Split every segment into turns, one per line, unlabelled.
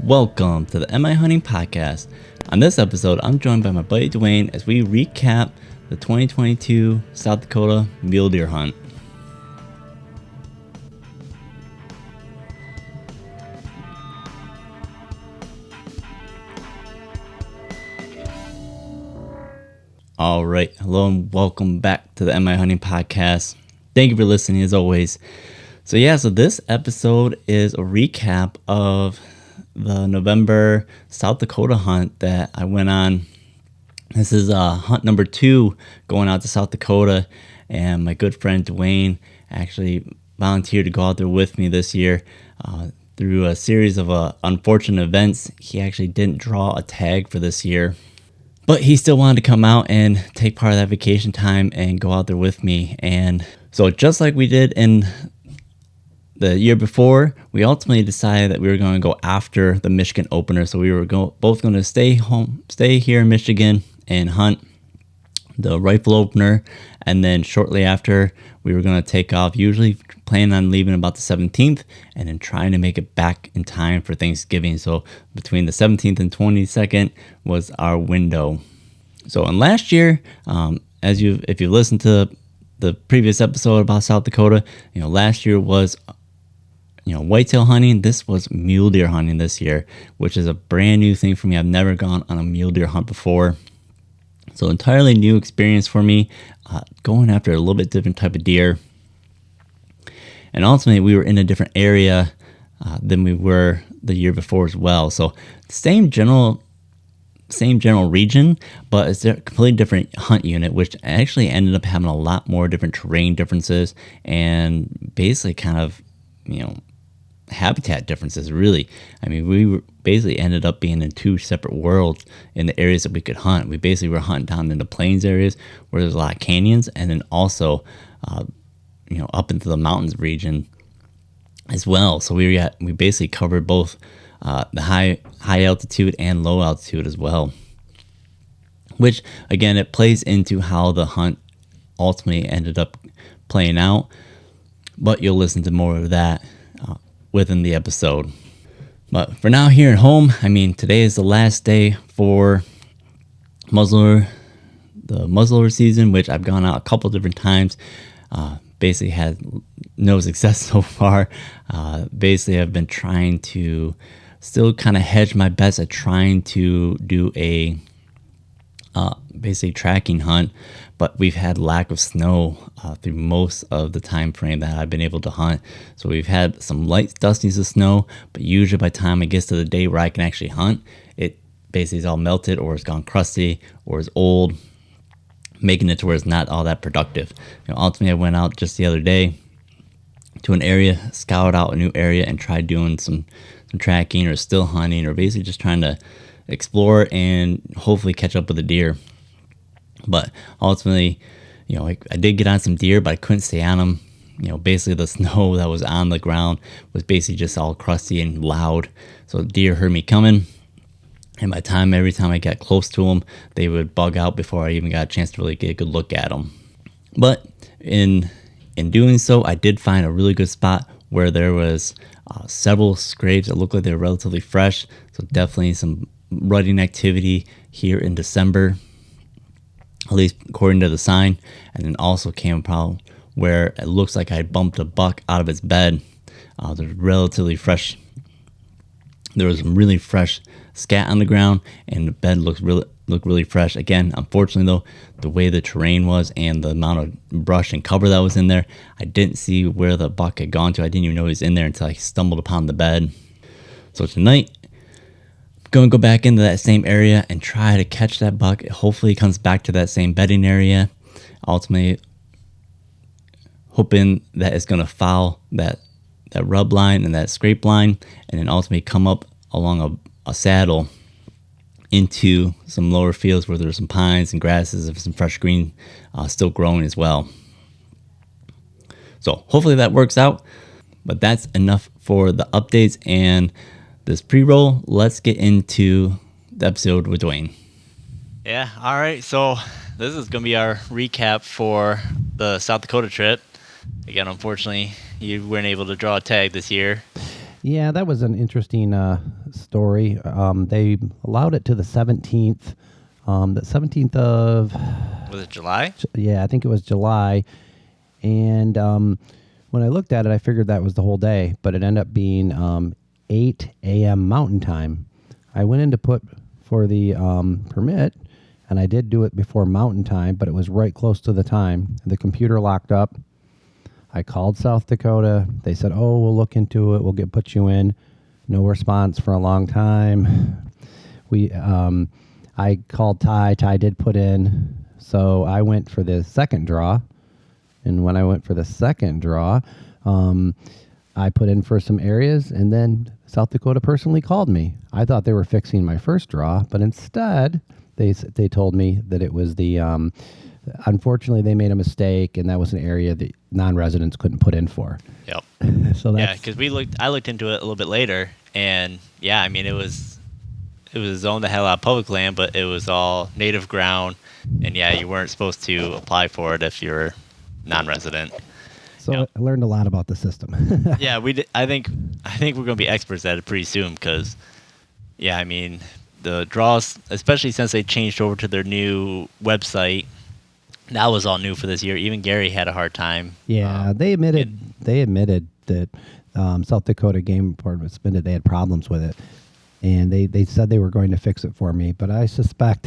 Welcome to the Am I Hunting Podcast. On this episode, I'm joined by my buddy Duane as we recap the 2022 South Dakota mule deer hunt. All right, hello and welcome back to the Am I Hunting Podcast. Thank you for listening as always. So this episode is a recap of the November South Dakota hunt that I went on. This is hunt number 2 going out to South Dakota, and my good friend Duane actually volunteered to go out there with me this year. Through a series of unfortunate events, he actually didn't draw a tag for this year, but he still wanted to come out and take part of that vacation time and go out there with me. And so just like we did in the year before, we ultimately decided that we were going to go after the Michigan opener. So we were both going to stay here in Michigan and hunt the rifle opener. And then shortly after, we were going to take off, usually planning on leaving about the 17th and then trying to make it back in time for Thanksgiving. So between the 17th and 22nd was our window. So in last year, if you listened to the previous episode about South Dakota, last year was whitetail hunting. This was mule deer hunting this year, which is a brand new thing for me. I've never gone on a mule deer hunt before. So entirely new experience for me, going after a little bit different type of deer. And ultimately, we were in a different area than we were the year before as well. So same general region, but it's a completely different hunt unit, which actually ended up having a lot more different terrain differences and basically kind of, habitat differences, really. I mean, we basically ended up being in 2 separate worlds in the areas that we could hunt. We basically were hunting down in the plains areas where there's a lot of canyons, and then also, up into the mountains region as well. So we basically covered both the high altitude and low altitude as well, which again, it plays into how the hunt ultimately ended up playing out. But you'll listen to more of that within the episode. But for now, here at home, today is the last day for the muzzleloader season, which I've gone out a couple different times. Basically had no success so far. Basically, I've been trying to still kind of hedge my bets at trying to do a basically tracking hunt, but we've had lack of snow through most of the time frame that I've been able to hunt. So we've had some light dusties of snow, but usually by the time it gets to the day where I can actually hunt, it basically is all melted or it's gone crusty or is old, making it to where it's not all that productive. Ultimately, I went out just the other day to an area, scouted out a new area, and tried doing some tracking or still hunting, or basically just trying to explore and hopefully catch up with a deer. But ultimately, I did get on some deer, but I couldn't stay on them. Basically the snow that was on the ground was basically just all crusty and loud. So deer heard me coming, and every time I got close to them, they would bug out before I even got a chance to really get a good look at them. But in doing so, I did find a really good spot where there was several scrapes that looked like they were relatively fresh. So definitely some rutting activity here in December, at least according to the sign. And then also came upon where it looks like I bumped a buck out of its bed. There's relatively fresh. There was some really fresh scat on the ground, and the bed looked really fresh. Again, unfortunately though, the way the terrain was and the amount of brush and cover that was in there, I didn't see where the buck had gone to. I didn't even know he was in there until I stumbled upon the bed. So tonight, I'm going to go back into that same area and try to catch that buck. Hopefully he comes back to that same bedding area. Ultimately, hoping that it's going to foul that rub line and that scrape line, and then ultimately come up along a saddle into some lower fields where there's some pines and grasses and some fresh green still growing as well. So hopefully that works out. But that's enough for the updates and this pre-roll. Let's get into the episode with Duane.
Yeah, all right. So this is going to be our recap for the South Dakota trip. Again, unfortunately, you weren't able to draw a tag this year.
Yeah, that was an interesting story. They allowed it to the 17th. The 17th of,
Was it July?
yeah, I think it was July. And when I looked at it, I figured that was the whole day, but it ended up being 8 a.m. Mountain Time. I went in to put for the permit, and I did do it before Mountain Time, but it was right close to the time. The computer locked up. I called South Dakota. They said, "Oh, we'll look into it. We'll put you in." No response for a long time. I called Ty. Ty did put in. So I went for the second draw. And when I went for the second draw, I put in for some areas, and then South Dakota personally called me. I thought they were fixing my first draw, but instead they told me that it was the unfortunately they made a mistake, and that was an area that non-residents couldn't put in for.
Yep.
So that's,
Yeah, because I looked into it a little bit later, and yeah, I mean it was zoned the hell out of public land, but it was all native ground, and yeah, you weren't supposed to apply for it if you're non-resident.
so
Yep.
I learned a lot about the system.
Yeah, we did. I think we're gonna be experts at it pretty soon because, yeah, I mean the draws, especially since they changed over to their new website, that was all new for this year. Even Gary had a hard time.
Yeah, they admitted that South Dakota Game Department admitted they had problems with it, and they said they were going to fix it for me. But I suspect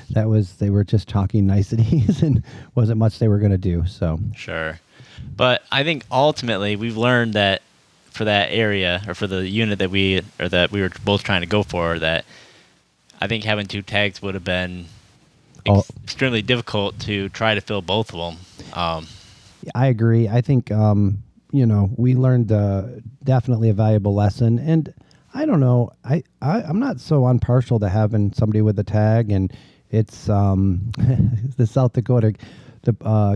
they were just talking niceties and wasn't much they were going to do. So
Sure. But I think ultimately we've learned that for that area or for the unit that we were both trying to go for, that I think having two tags would have been extremely difficult to try to fill both of them.
I agree. I think we learned definitely a valuable lesson, and I don't know. I'm not so impartial to having somebody with a tag, and it's the South Dakota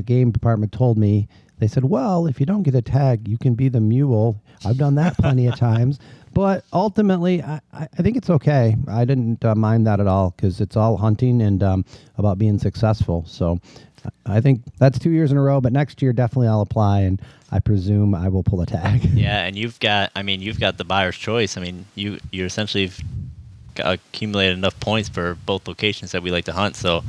game department told me. They said, "Well, if you don't get a tag, you can be the Mule." I've done that plenty of times, but ultimately, I think it's okay. I didn't mind that at all because it's all hunting and about being successful. So I think that's 2 years in a row, but next year definitely I'll apply, and I presume I will pull a tag.
Yeah, and you've got the buyer's choice. I mean, you essentially have accumulated enough points for both locations that we like to hunt. So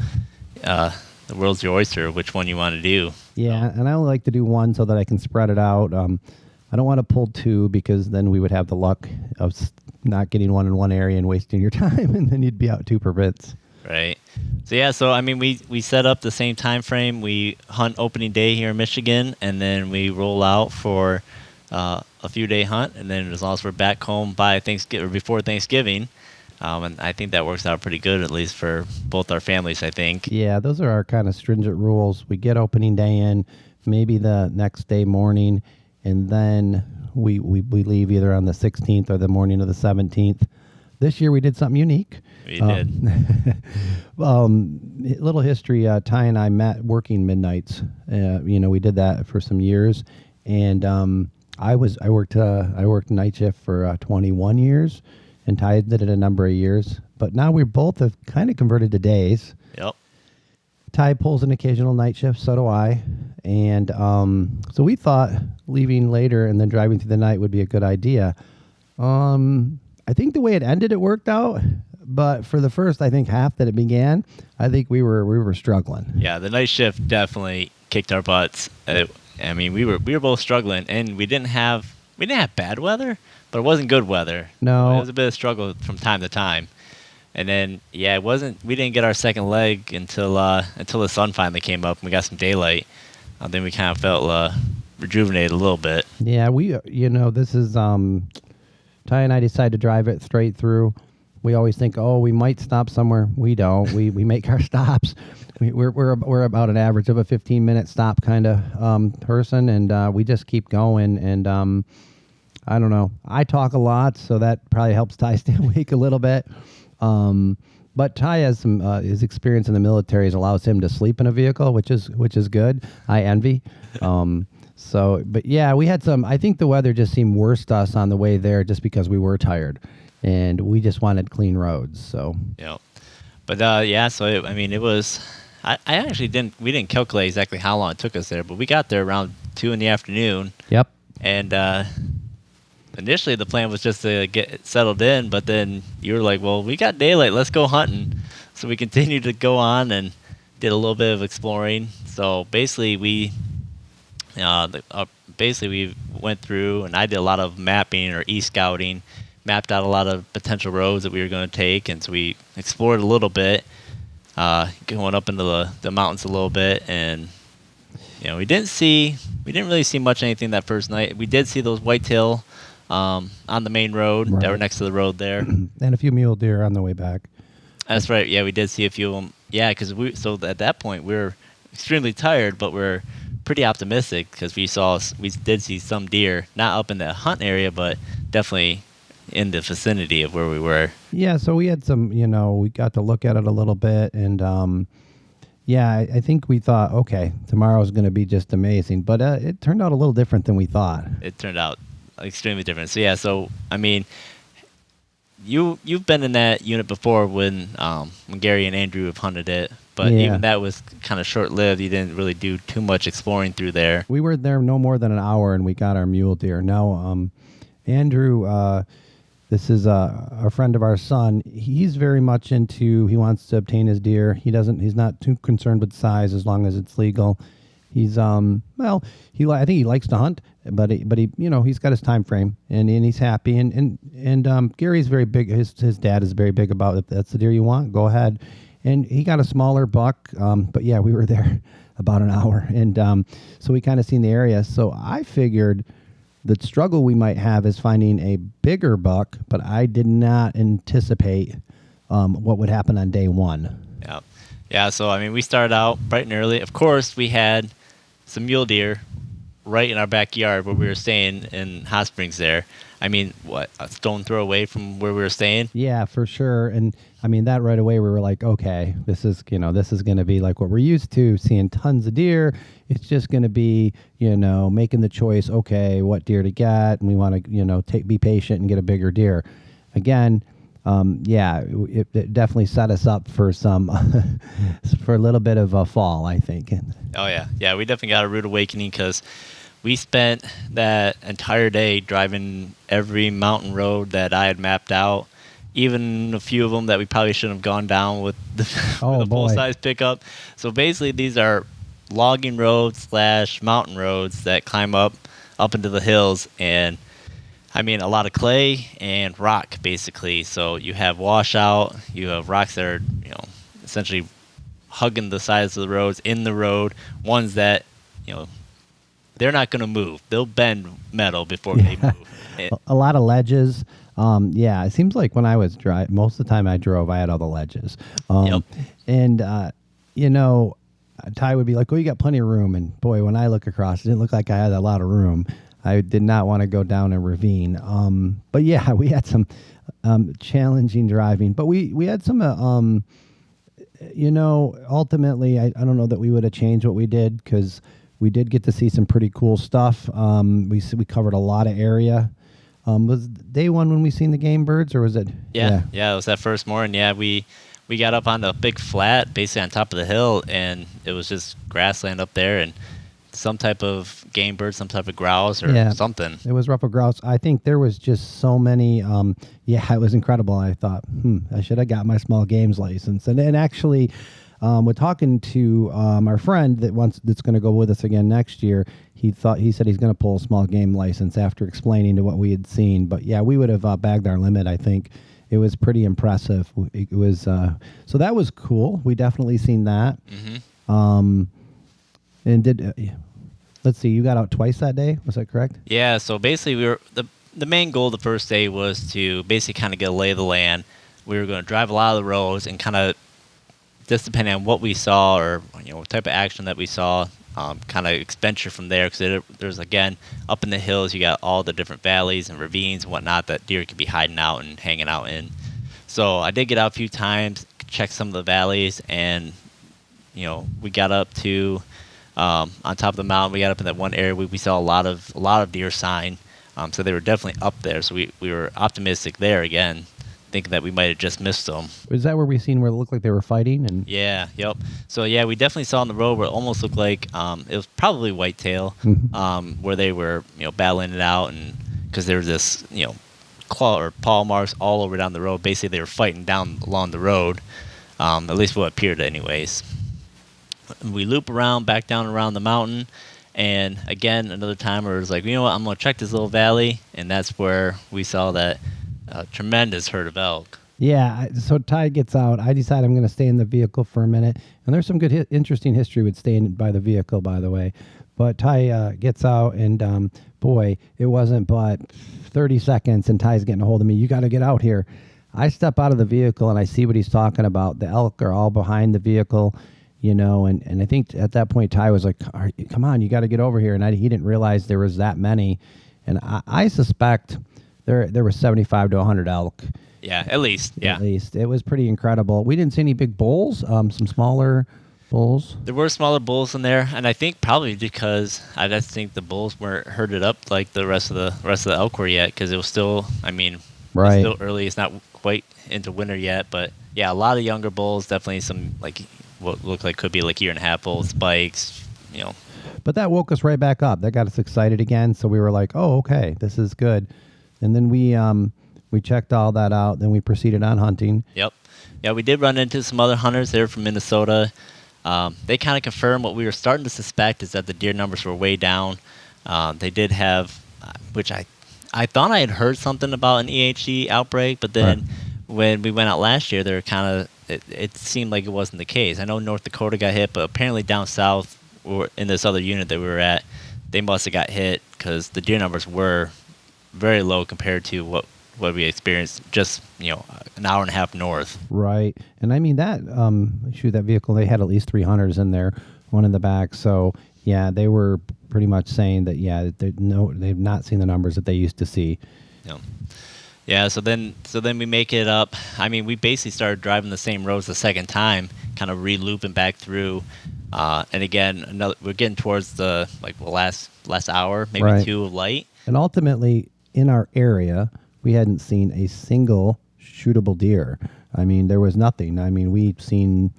the world's your oyster, which one you want to do.
Yeah, and I only like to do one so that I can spread it out. I don't want to pull two because then we would have the luck of not getting one in one area and wasting your time, and then you'd be out two permits.
Right. So yeah, I mean we set up the same time frame. We hunt opening day here in Michigan, and then we roll out for a few day hunt, and then as long as we're back home by Thanksgiving or before Thanksgiving, and I think that works out pretty good, at least for both our families, I think.
Yeah, those are our kind of stringent rules. We get opening day in, maybe the next day morning, and then we leave either on the 16th or the morning of the 17th. This year we did something unique.
We did.
Little history. Ty and I met working midnights. We did that for some years, and I worked night shift for 21 years, and Ty did it a number of years. But now we both have kind of converted to days.
Yep.
Ty pulls an occasional night shift, so do I, and so we thought leaving later and then driving through the night would be a good idea. I think the way it ended, it worked out. But for the first, I think half that it began, I think we were struggling.
Yeah, the night shift definitely kicked our butts. I mean, we were both struggling, and we didn't have bad weather, but it wasn't good weather.
No,
it was a bit of struggle from time to time. And then yeah, we didn't get our second leg until the sun finally came up and we got some daylight. Then we kind of felt rejuvenated a little bit.
Yeah, this is Ty and I decided to drive it straight through. We always think, we might stop somewhere. We don't. We make our stops. We're about an average of a 15-minute stop kind of person, and we just keep going. And I don't know. I talk a lot, so that probably helps Ty stay awake a little bit. But Ty has some his experience in the military allows him to sleep in a vehicle, which is good. I envy. But yeah, we had some. I think the weather just seemed worse to us on the way there, just because we were tired, and we just wanted clean roads. So
yeah, but it was. I actually didn't. We didn't calculate exactly how long it took us there, but we got there around 2 in the afternoon.
Yep.
And initially the plan was just to get settled in, but then you were like, well, we got daylight, let's go hunting. So we continued to go on and did a little bit of exploring. So basically we went through, and I did a lot of mapping or e-scouting, mapped out a lot of potential roads that we were going to take, and so we explored a little bit, going up into the mountains a little bit, and we didn't really see much anything that first night. We did see those whitetail on the main road that were next to the road there,
and a few mule deer on the way back.
That's right. Yeah, we did see a few of them. Yeah, because at that point we were extremely tired, but we're pretty optimistic because we did see some deer, not up in the hunt area, but definitely in the vicinity of where we were.
Yeah, so we had some, we got to look at it a little bit, and I think we thought, okay, tomorrow's going to be just amazing, but it turned out a little different than we thought.
It turned out extremely different. So I mean, you've been in that unit before when Gary and Andrew have hunted it, but even that was kind of short-lived. You didn't really do too much exploring through there.
We were there no more than an hour, and we got our mule deer. Now, Andrew, this is a friend of our son. He's very much into. He wants to obtain his deer. He's not too concerned with size as long as it's legal. He's I think he likes to hunt, but he he's got his time frame and he's happy and Gary's very big. His dad is very big about, if that's the deer you want, go ahead. And he got a smaller buck, but yeah, we were there about an hour, and so we kind of seen the area. So I figured the struggle we might have is finding a bigger buck, but I did not anticipate what would happen on day one.
Yeah. So I mean, we started out bright and early. Of course, we had some mule deer right in our backyard where we were staying in Hot Springs there. I mean, a stone throw away from where we were staying?
Yeah, for sure. And I mean, that right away we were like, okay, this is going to be like what we're used to, seeing tons of deer. It's just going to be, making the choice, okay, what deer to get, and we want to, be patient and get a bigger deer. Again, it definitely set us up for for a little bit of a fall, I think.
Oh yeah, we definitely got a rude awakening because we spent that entire day driving every mountain road that I had mapped out, even a few of them that we probably shouldn't have gone down with the full-size pickup. So basically, these are logging roads / mountain roads that climb up into the hills, and I mean, a lot of clay and rock, basically. So you have washout, you have rocks that are, essentially hugging the sides of the roads, in the road, ones that, they're not going to move. They'll bend metal before they move.
A lot of ledges. It seems like when I was most of the time I drove, I had all the ledges. And, Ty would be like, oh, you got plenty of room. And boy, when I look across, it didn't look like I had a lot of room. I did not want to go down a ravine. But yeah, we had some challenging driving. But we had some, ultimately, I don't know that we would have changed what we did because we did get to see some pretty cool stuff. We covered a lot of area. Was day one when we seen the game birds, or was it?
Yeah, it was that first morning. Yeah, we got up on the big flat, basically on top of the hill, and it was just grassland up there, and some type of game bird, some type of grouse or something.
It was ruffed grouse. I think there was just so many. It was incredible. I thought, I should have got my small games license. And actually, we're talking to our friend that's going to go with us again next year. He said he's going to pull a small game license after explaining to what we had seen. But yeah, we would have bagged our limit, I think. It was pretty impressive. It was so that was cool. We definitely seen that. Mm-hmm. And let's see, you got out twice that day. Was that correct?
Yeah. So basically, we were the main goal the first day was to basically kind of get a lay of the land. We were going to drive a lot of the roads and kind of, just depending on what we saw or what type of action that we saw, kind of expenditure from there, because there's, again, up in the hills, you got all the different valleys and ravines and whatnot that deer could be hiding out and hanging out in. So I did get out a few times, check some of the valleys, and we got up to on top of the mountain. We got up in that one area we saw a lot of deer sign, so they were definitely up there. So we were optimistic there again, thinking that we might have just missed them.
Was that where we seen where it looked like they were fighting? And
yeah, yep. So yeah, we definitely saw on the road where it almost looked like it was probably whitetail, where they were battling it out and because there was this, claw or paw marks all over down the road. Basically, they were fighting down along the road, at least what appeared anyways. We loop around, back down around the mountain, and again, another time where it was like, you know what, I'm going to check this little valley, and that's where we saw that tremendous herd of elk.
Yeah, so Ty gets out. I decide I'm going to stay in the vehicle for a minute. And there's some good, interesting history with staying by the vehicle, by the way. But Ty gets out, and boy, it wasn't but 30 seconds, and Ty's getting a hold of me. You got to get out here. I step out of the vehicle, and I see what he's talking about. The elk are all behind the vehicle, and I think at that point, Ty was like, come on, you got to get over here. And he didn't realize there was that many. And I suspect there were 75 to 100 elk.
Yeah, at least. Yeah.
At least. It was pretty incredible. We didn't see any big bulls, some smaller bulls.
There were smaller bulls in there, and I think probably because I just think the bulls weren't herded up like the rest of the elk were yet, because it was still,
right.
It's still early. It's not quite into winter yet, but yeah, a lot of younger bulls, definitely some like what looked like could be like 1.5 year old spikes,
But that woke us right back up. That got us excited again, so we were like, oh, okay, this is good. And then we checked all that out. Then we proceeded on hunting.
Yep. Yeah, we did run into some other hunters. They were from Minnesota. They kind of confirmed what we were starting to suspect, is that the deer numbers were way down. They did have, which I thought I had heard something about an EHD outbreak, but then when we went out last year, they were kind of, it seemed like it wasn't the case. I know North Dakota got hit, but apparently down south, or in this other unit that we were at, they must have got hit because the deer numbers were very low compared to what we experienced just, an hour and a half north.
Right. And I mean that that vehicle, they had at least 3 hunters in there, one in the back. So yeah, they were pretty much saying that, they've not seen the numbers that they used to see.
Yeah. So then we make it up. I mean, we basically started driving the same roads the second time, kind of re-looping back through. And again, we're getting towards the last hour, maybe 2 of light.
And ultimately, in our area, we hadn't seen a single shootable deer. I mean, there was nothing. I mean, we've seen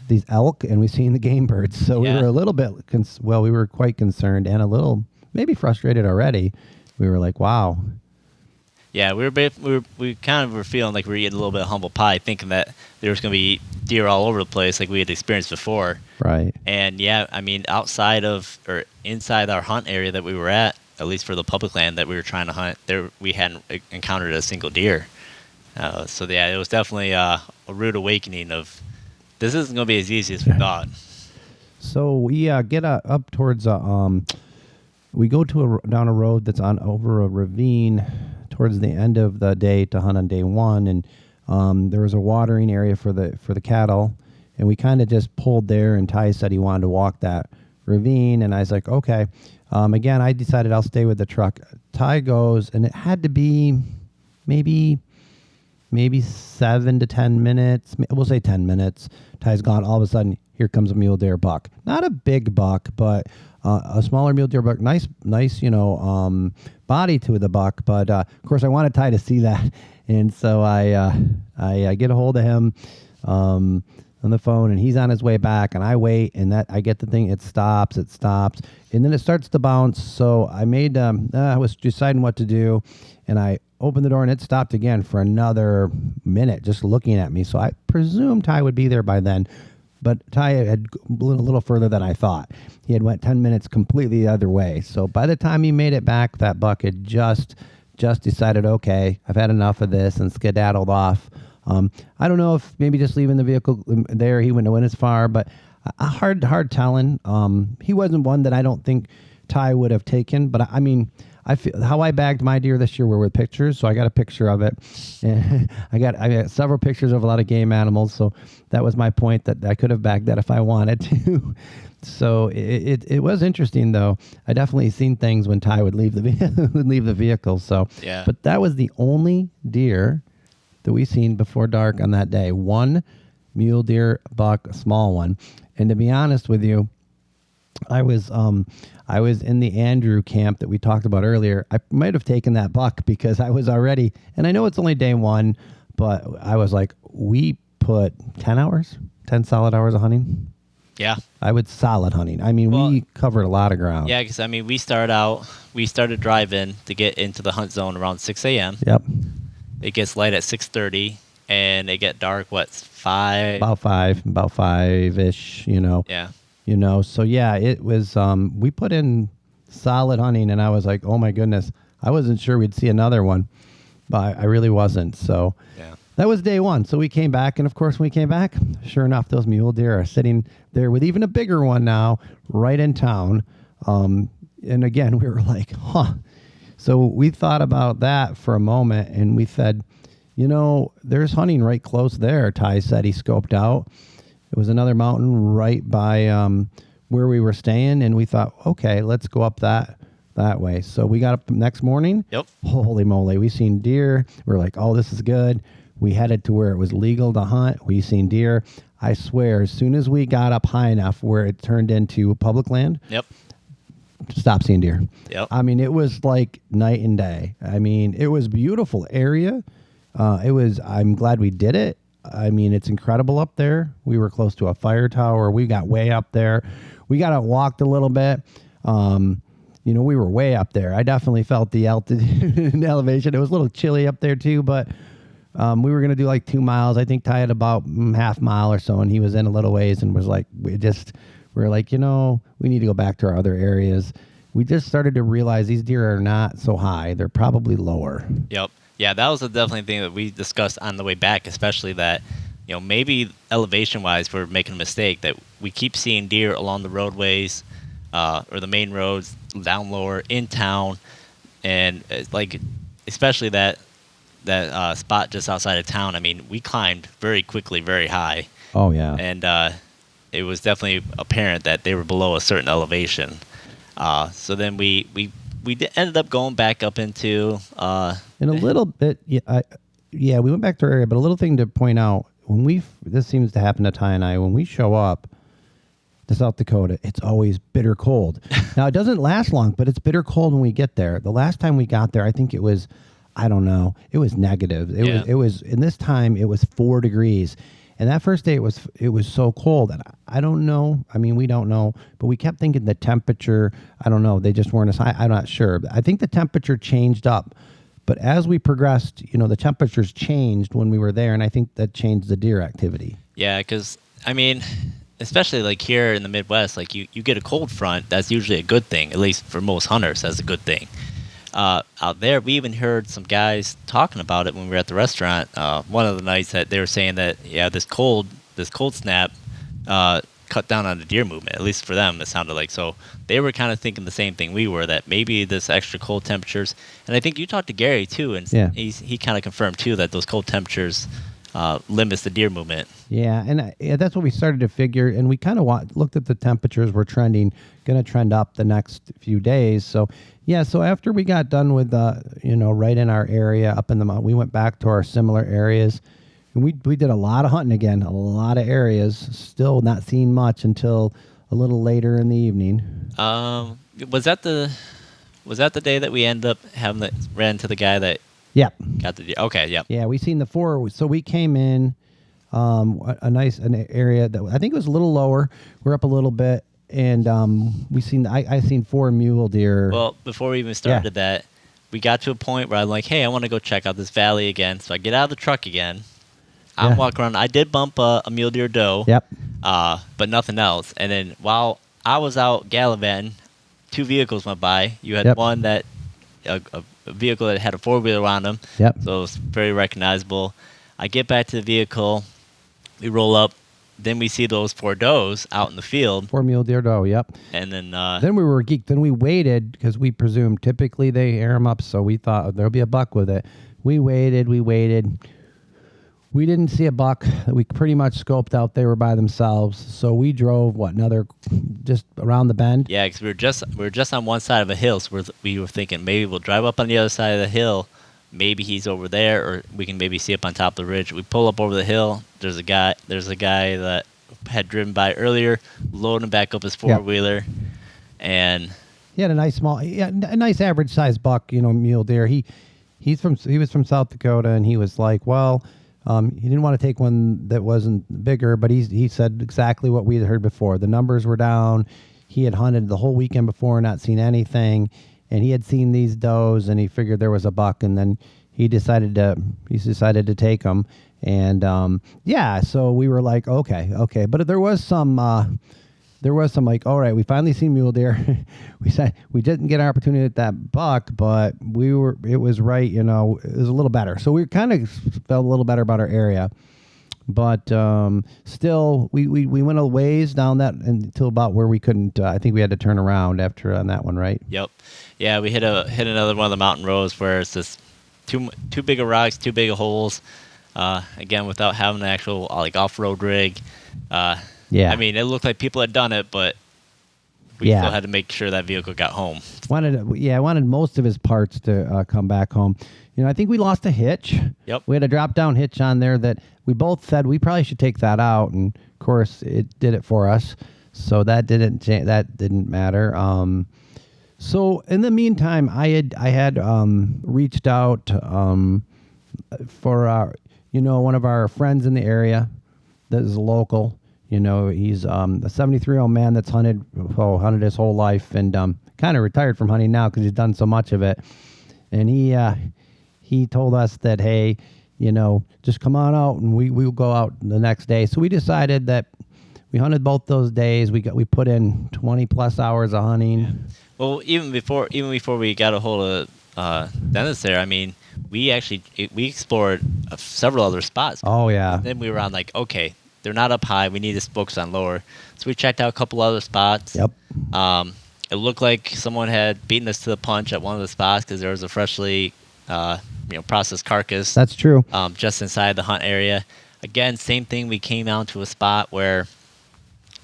these elk, and we've seen the game birds. So we were a little bit, we were quite concerned and a little maybe frustrated already. We were like, wow.
Yeah, we kind of were feeling like we were eating a little bit of humble pie, thinking that there was going to be deer all over the place like we had experienced before.
Right.
And yeah, I mean, outside of or inside our hunt area that we were at least for the public land that we were trying to hunt, there we hadn't encountered a single deer. So yeah, it was definitely a rude awakening of this isn't going to be as easy as we thought.
So we get up towards we go down a road that's over a ravine towards the end of the day to hunt on day one, and there was a watering area for the cattle, and we kind of just pulled there, and Ty said he wanted to walk that ravine, and I was like, okay. Again, I decided I'll stay with the truck. Ty goes, and it had to be maybe 7 to 10 minutes. We'll say 10 minutes. Ty's gone. All of a sudden, here comes a mule deer buck. Not a big buck, but a smaller mule deer buck. Nice, body to the buck. But of course, I wanted Ty to see that, and so I get a hold of him on the phone, and he's on his way back, and I wait, and I get the thing. It stops, and then it starts to bounce. So I was deciding what to do, and I opened the door, and it stopped again for another minute, just looking at me. So I presumed Ty would be there by then, but Ty had a little further than I thought. He had went 10 minutes completely the other way. So by the time he made it back, that buck had just decided, okay, I've had enough of this, and skedaddled off. I don't know if maybe just leaving the vehicle there, he wouldn't have went as far, but hard telling. He wasn't one that I don't think Ty would have taken, but I mean, I feel how I bagged my deer this year were with pictures, so I got a picture of it. And I got several pictures of a lot of game animals, so that was my point, that I could have bagged that if I wanted to. So it was interesting, though. I definitely seen things when Ty would leave the vehicle. So
yeah,
but that was the only deer that we seen before dark on that day. One mule deer buck, a small one. And to be honest with you, I was in the Andrew camp that we talked about earlier. I might have taken that buck because I was already, and I know it's only day one, but I was like, we put 10 solid hours of hunting.
Yeah.
I would solid hunting. I mean,
Well,
we covered a lot of ground.
Yeah, because I mean, we started driving to get into the hunt zone around 6 a.m.
Yep.
It gets light at 6:30, and it get dark. What 5?
About 5-ish.
Yeah.
So yeah, it was. We put in solid hunting, and I was like, oh my goodness, I wasn't sure we'd see another one, but I really wasn't. So
Yeah.
that was day one. So we came back, and of course, when we came back, sure enough, those mule deer are sitting there with even a bigger one now, right in town. And again, we were like, huh. So we thought about that for a moment, and we said, there's hunting right close there. Ty said he scoped out. It was another mountain right by where we were staying, and we thought, okay, let's go up that way. So we got up the next morning.
Yep.
Holy moly, we seen deer. We're like, oh, this is good. We headed to where it was legal to hunt. We seen deer. I swear, as soon as we got up high enough where it turned into public land,
Yep.
stopped seeing deer.
Yep.
I mean, it was like night and day. I mean, it was a beautiful area. I'm glad we did it. I mean, it's incredible up there. We were close to a fire tower. We got way up there. We got out walked a little bit. We were way up there. I definitely felt the altitude and elevation. It was a little chilly up there too, but we were going to do like 2 miles. I think Ty had about half mile or so, and he was in a little ways and was like, we were like, we need to go back to our other areas. We just started to realize these deer are not so high. They're probably lower.
Yep. Yeah, that was definitely thing that we discussed on the way back, especially that, maybe elevation-wise we're making a mistake, that we keep seeing deer along the roadways or the main roads, down lower, in town, and especially that spot just outside of town. I mean, we climbed very quickly, very high.
Oh, yeah.
And it was definitely apparent that they were below a certain elevation. So then we ended up going back up into
in a little bit. Yeah, we went back to our area, but a little thing to point out, this seems to happen to Ty and I, when we show up to South Dakota, it's always bitter cold. Now, it doesn't last long, but it's bitter cold when we get there. The last time we got there, I think it was, I don't know, it was negative. It was, in this time, it was 4 degrees. And that first day, it was so cold. And I don't know. I mean, we don't know. But we kept thinking the temperature, I don't know, they just weren't as high. I'm not sure. I think the temperature changed up. But as we progressed, the temperatures changed when we were there. And I think that changed the deer activity.
Yeah, because, I mean, especially like here in the Midwest, like you get a cold front, that's usually a good thing. At least for most hunters, that's a good thing. Out there, we even heard some guys talking about it when we were at the restaurant. One of the nights that they were saying that, this cold snap cut down on the deer movement. At least for them, it sounded like. So they were kind of thinking the same thing we were, that maybe this extra cold temperatures. And I think you talked to Gary too, and he kind of confirmed too that those cold temperatures limits the deer movement.
Yeah, and that's what we started to figure. And we kind of looked at the temperatures. We're going to trend up the next few days. So yeah, so after we got done with right in our area up in the mountain, we went back to our similar areas. And we did a lot of hunting again, a lot of areas. Still not seeing much until a little later in the evening.
Was that the day that we ended up ran into the guy that got the deer? Okay, yep.
Yeah, we seen the 4. So we came in an area that I think was a little lower. We're up a little bit, and I seen 4 mule deer.
Well, before we even started that, we got to a point where I'm like, hey, I want to go check out this valley again. So I get out of the truck again. I'm walking around. I did bump a mule deer doe.
Yep.
But nothing else. And then while I was out gallivanting, 2 vehicles went by. You had one that a vehicle that had a 4-wheeler on them.
Yep.
So it was very recognizable. I get back to the vehicle. We roll up. Then we see those 4 does out in the field.
4 mule deer doe, yep.
And then
we were geeked. Then we waited because we presumed typically they air them up, so we thought there'll be a buck with it. We waited. We didn't see a buck. We pretty much scoped out. They were by themselves. So we drove just around the bend.
Yeah, because we were just on one side of a hill. So we were thinking maybe we'll drive up on the other side of the hill. Maybe he's over there, or we can maybe see up on top of the ridge. We pull up over the hill. There's a guy that had driven by earlier, loading back up his 4-wheeler, and
he had a nice average sized buck, mule deer. He was from South Dakota, and he was like, well, He didn't want to take one that wasn't bigger, but he said exactly what we had heard before. The numbers were down. He had hunted the whole weekend before, not seen anything, and he had seen these does, and he figured there was a buck, and then he decided to take them. And so we were like, okay, but there was some like, all right, we finally seen mule deer. We said we didn't get an opportunity at that buck, but it was right, it was a little better. So we kind of felt a little better about our area. But still, we went a ways down that until about where we couldn't. I think we had to turn around after on that one, right?
Yep. Yeah, we hit another one of the mountain roads where it's just too big of rocks, too big of holes. Again, without having an actual like off-road rig.
Yeah.
I mean, it looked like people had done it, but we still had to make sure that vehicle got home.
I wanted most of his parts to come back home. I think we lost a hitch.
Yep.
We had a drop-down hitch on there that we both said we probably should take that out, and of course it did it for us. So that didn't matter. So in the meantime, I had reached out for one of our friends in the area that is local. He's a 73-year-old man that's hunted his whole life, and kind of retired from hunting now because he's done so much of it. And he told us that, hey, just come on out, and we will go out the next day. So we decided that we hunted both those days. We put in 20 plus hours of hunting.
Yeah. Well, even before we got a hold of Dennis there, I mean, we explored several other spots.
Oh yeah.
And then we were on like, okay, they're not up high. We need to focus on lower. So we checked out a couple other spots.
Yep.
It looked like someone had beaten us to the punch at one of the spots because there was a freshly processed carcass.
That's true.
Just inside the hunt area. Again, same thing. We came out to a spot where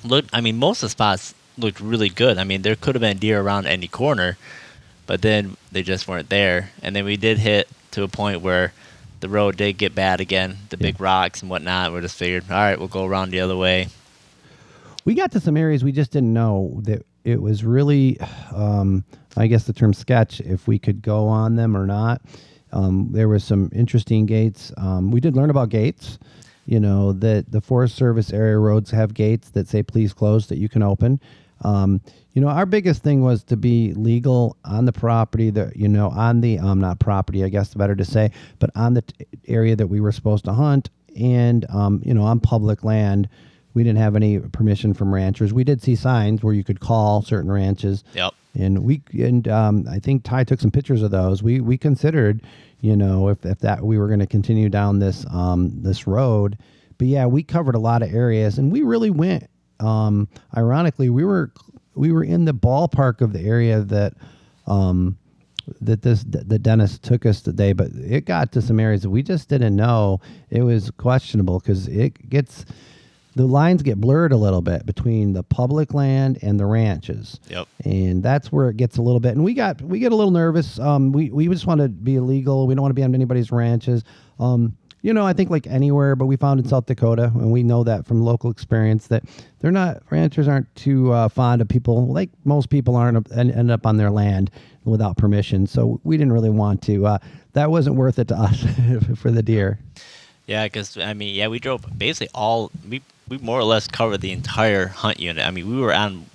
most of the spots looked really good. I mean, there could have been deer around any corner, but then they just weren't there. And then we did hit to a point where the road did get bad again, the big rocks and whatnot. We just figured, all right, we'll go around the other way.
We got to some areas we just didn't know that it was really, I guess the term sketch, if we could go on them or not. There was some interesting gates. We did learn about gates, that the Forest Service area roads have gates that say please close that you can open. Our biggest thing was to be legal on the property that, on the, not property, I guess better to say, but on the area that we were supposed to hunt and, on public land. We didn't have any permission from ranchers. We did see signs where you could call certain ranches.
Yep.
And I think Ty took some pictures of those. We considered, if that we were going to continue down this road. But yeah, we covered a lot of areas, and we really went. Ironically, we were in the ballpark of the area that that Dennis took us today, but it got to some areas that we just didn't know. It was questionable because the lines get blurred a little bit between the public land and the ranches.
Yep.
And that's where it gets a little bit. And we get a little nervous. We just want to be illegal. We don't want to be on anybody's ranches. I think like anywhere, but we found in South Dakota, and we know that from local experience that ranchers aren't too fond of people, like most people aren't, end up on their land without permission. So we didn't really want to. That wasn't worth it to us for the deer.
Yeah, because we drove basically we more or less covered the entire hunt unit. I mean, we were on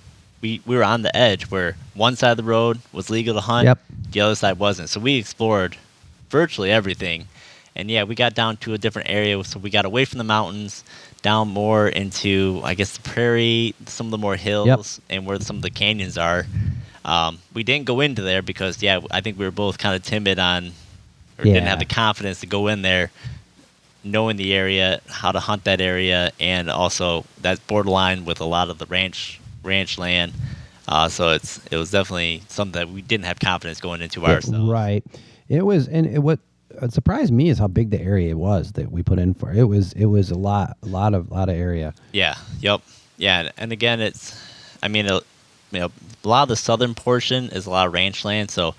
the edge where one side of the road was legal to hunt,
yep.
The other side wasn't. So we explored virtually everything. And yeah, we got down to a different area, so we got away from the mountains, down more into, I guess, the prairie, some of the more hills,
yep.
And where some of the canyons are. We didn't go into there because, I think we were both kind of timid didn't have the confidence to go in there, knowing the area, how to hunt that area, and also that's borderline with a lot of the ranch land. So it was definitely something that we didn't have confidence going into ourselves.
Right. It was, and what surprised me is how big the area was that we put in for. It was a lot of area.
Yeah. Yep. Yeah. And again, a lot of the southern portion is a lot of ranch land. So,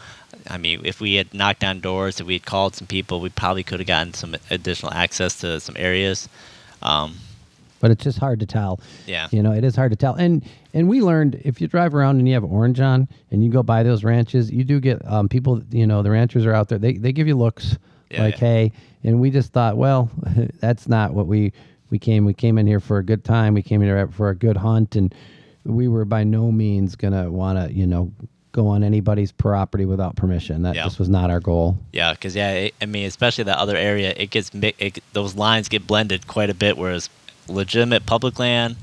if we had knocked on doors, if we had called some people, we probably could have gotten some additional access to some areas.
But it's just hard to tell.
Yeah.
It is hard to tell. And we learned if you drive around and you have orange on and you go by those ranches, you do get people, the ranchers are out there. They give you looks hey, And we just thought, well, that's not what we came. We came in here for a good time. We came in here for a good hunt, and we were by no means gonna want to, go on anybody's property without permission. That just was not our goal.
Yeah, because I mean, especially that other area, it gets those lines get blended quite a bit. Whereas legitimate public land,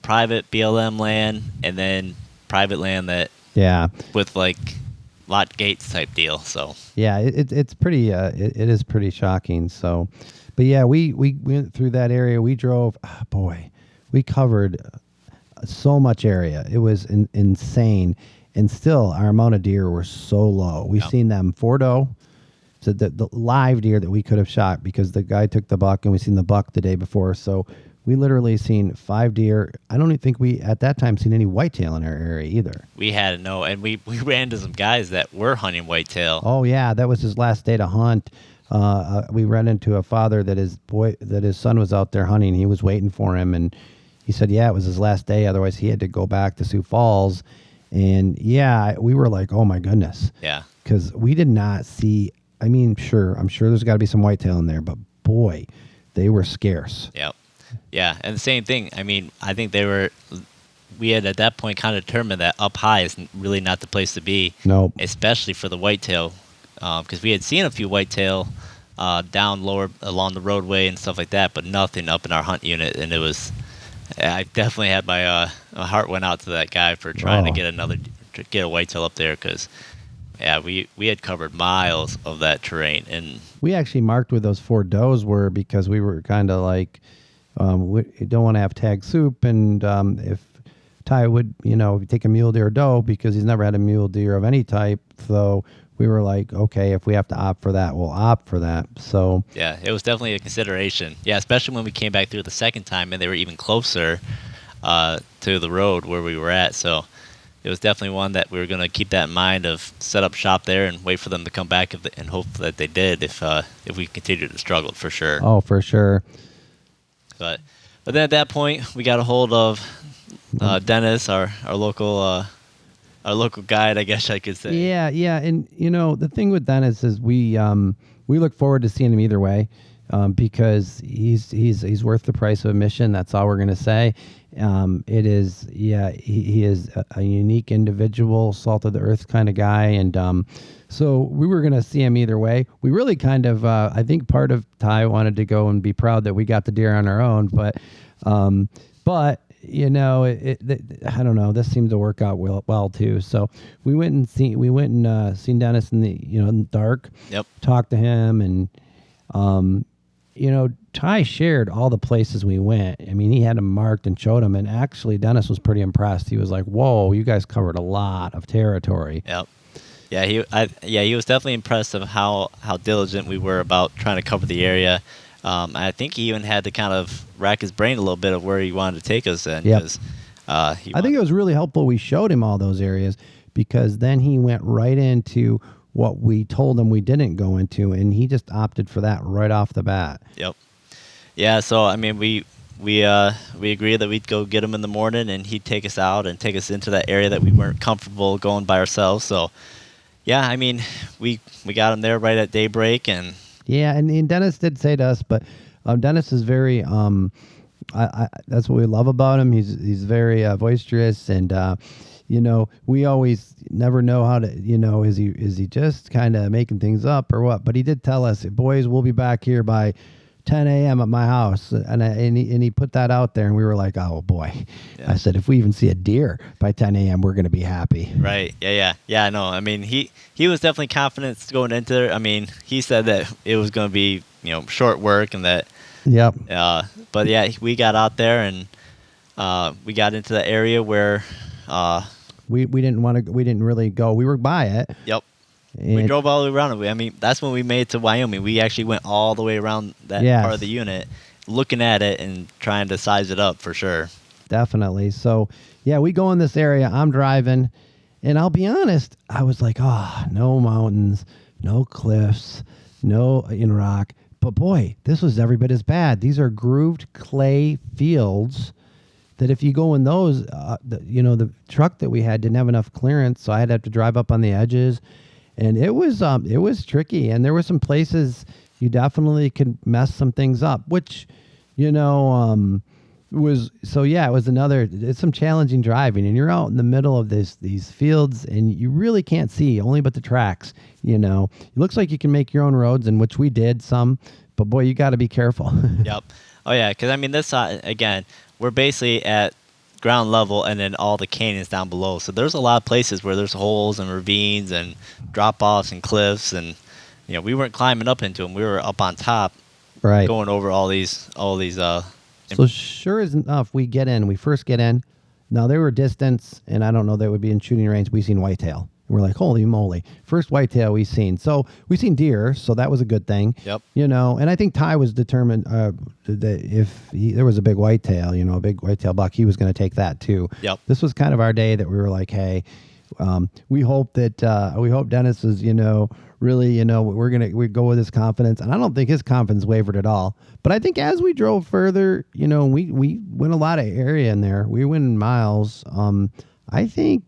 private BLM land, and then private land that with like lot gates type deal. So
yeah, it's pretty it is pretty shocking. So, but yeah, we went through that area. We drove. Oh boy, we covered so much area. It was insane. And still, our amount of deer were so low. We've seen them 4 doe, so the live deer that we could have shot because the guy took the buck, and we seen the buck the day before. So we literally seen 5 deer. I don't even think we at that time seen any whitetail in our area either.
We had no, and we ran into some guys that were hunting whitetail.
Oh yeah, that was his last day to hunt. We ran into a father that his son was out there hunting. He was waiting for him, and he said, yeah, it was his last day. Otherwise, he had to go back to Sioux Falls. And yeah, we were like, oh my goodness.
Yeah.
Because we did not see, I mean, I'm sure there's got to be some whitetail in there, but boy, they were scarce.
Yep. Yeah. And the same thing. I mean, I think we had at that point kind of determined that up high is really not the place to be.
Nope.
Especially for the whitetail. Because we had seen a few whitetail down lower along the roadway and stuff like that, but nothing up in our hunt unit. And it was, I definitely had my heart went out to that guy for trying to get a whitetail up there because, yeah, we had covered miles of that terrain, and
we actually marked where those 4 does were because we were kind of like, we don't want to have tag soup, and if Ty would, take a mule deer or doe because he's never had a mule deer of any type, so we were like, okay, if we have to opt for that, we'll opt for that. So
yeah, it was definitely a consideration. Yeah, especially when we came back through the second time and they were even closer to the road where we were at. So it was definitely one that we were going to keep that in mind of set up shop there and wait for them to come back and hope that they did if we continued to struggle for sure.
Oh, for sure.
But then at that point, we got a hold of Dennis, our local guide, I guess I could say.
Yeah, and the thing with Dennis is we look forward to seeing him either way, because he's worth the price of admission. That's all we're gonna say. It is, he is a unique individual, salt of the earth kind of guy, and so we were gonna see him either way. We really kind of, I think part of Ty wanted to go and be proud that we got the deer on our own, but. I don't know. This seemed to work out well too. So we went and seen Dennis in the dark.
Yep.
Talked to him, and Ty shared all the places we went. I mean, he had them marked and showed them, and actually Dennis was pretty impressed. He was like, "Whoa, you guys covered a lot of territory."
Yep. Yeah, he was definitely impressed of how diligent we were about trying to cover the area. I think he even had to kind of rack his brain a little bit of where he wanted to take us in.
Yep. I think it was really helpful we showed him all those areas, because then he went right into what we told him we didn't go into, and he just opted for that right off the bat.
Yep. Yeah, so I mean, we agreed that we'd go get him in the morning, and he'd take us out and take us into that area that we weren't comfortable going by ourselves. So, yeah, I mean, we got him there right at daybreak, and
yeah, and Dennis did say to us, but Dennis is very that's what we love about him. He's very boisterous, and we always never know how to, is he just kind of making things up or what? But he did tell us, boys, we'll be back here by 10 a.m. at my house, and he put that out there, and we were like, oh boy. Yeah. I said, if we even see a deer by 10 a.m., we're going to be happy.
Right. Yeah. No, I mean, he was definitely confident going into there. I mean, he said that it was going to be, short work, and that.
Yep.
But yeah, we got out there, and we got into the area where
we didn't really go. We were by it.
Yep. We drove all the way around it. I mean, that's when we made it to Wyoming. We actually went all the way around that part of the unit, looking at it and trying to size it up for sure.
Definitely. So, yeah, we go in this area. I'm driving, and I'll be honest, I was like, no mountains, no cliffs, no rock. But boy, this was every bit as bad. These are grooved clay fields that if you go in those, the truck that we had didn't have enough clearance, so I'd have to drive up on the edges. And it was tricky, and there were some places, you definitely could mess some things up, which, was so yeah, it was it's some challenging driving, and you're out in the middle of these fields, and you really can't see only but the tracks. It looks like you can make your own roads, and which we did some, but boy, you got to be careful.
Yep. Oh yeah, because I mean this again, we're basically at ground level, and then all the canyons down below. So there's a lot of places where there's holes and ravines and drop offs and cliffs, and we weren't climbing up into them. We were up on top,
Right.
going over all these.
So sure as enough, we first get in. Now they were distance, and I don't know they would be in shooting range. We seen whitetail. And we're like, holy moly, first whitetail we seen. So we seen deer, so that was a good thing.
Yep.
And I think Ty was determined that if there was a big whitetail, a big whitetail buck, he was going to take that too.
Yep.
This was kind of our day that we were like, hey, we hope Dennis is, really, we go with his confidence, and I don't think his confidence wavered at all. But I think as we drove further, we went a lot of area in there. We went in miles. I think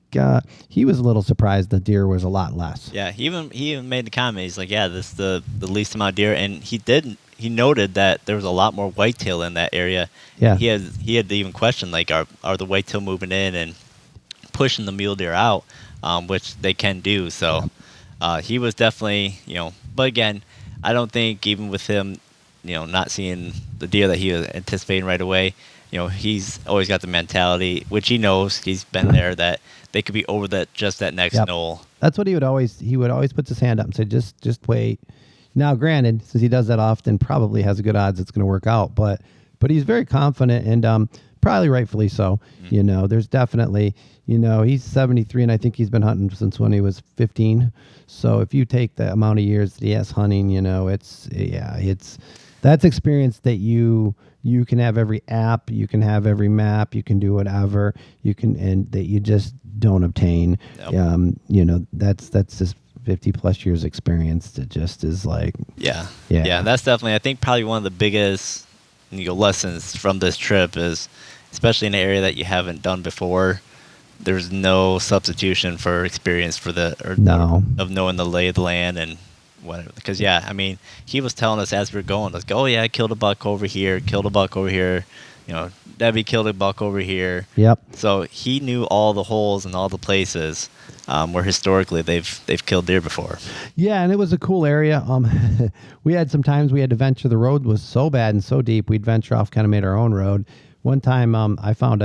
he was a little surprised the deer was a lot less.
Yeah, he even made the comment. He's like, yeah, this is the least amount of deer, and he noted that there was a lot more whitetail in that area.
Yeah,
he had to even question like, are the whitetail moving in and pushing the mule deer out, which they can do. So he was definitely, but again, I don't think even with him, not seeing the deer that he was anticipating right away, he's always got the mentality, which he knows, he's been there, that they could be over that next knoll.
That's what he would always put his hand up and say, just wait. Now, granted, since he does that often, probably has a good odds it's going to work out, but he's very confident, and probably rightfully so. Mm-hmm. There's definitely, he's 73, and I think he's been hunting since when he was 15. So if you take the amount of years that he has hunting, that's experience that you can have every app, you can have every map, you can do whatever you can, and that you just don't obtain. Yep. That's just 50 plus years experience that just is like,
yeah. That's definitely, I think, probably one of the biggest lessons from this trip is, especially in an area that you haven't done before, there's no substitution for experience of knowing the lay of the land and whatever. Because he was telling us as we were going, like, oh yeah, I killed a buck over here, Debbie killed a buck over here.
Yep.
So he knew all the holes and all the places where historically they've killed deer before.
Yeah, and it was a cool area. We had some times we had to venture. The road was so bad and so deep, we'd venture off, kind of made our own road. One time I found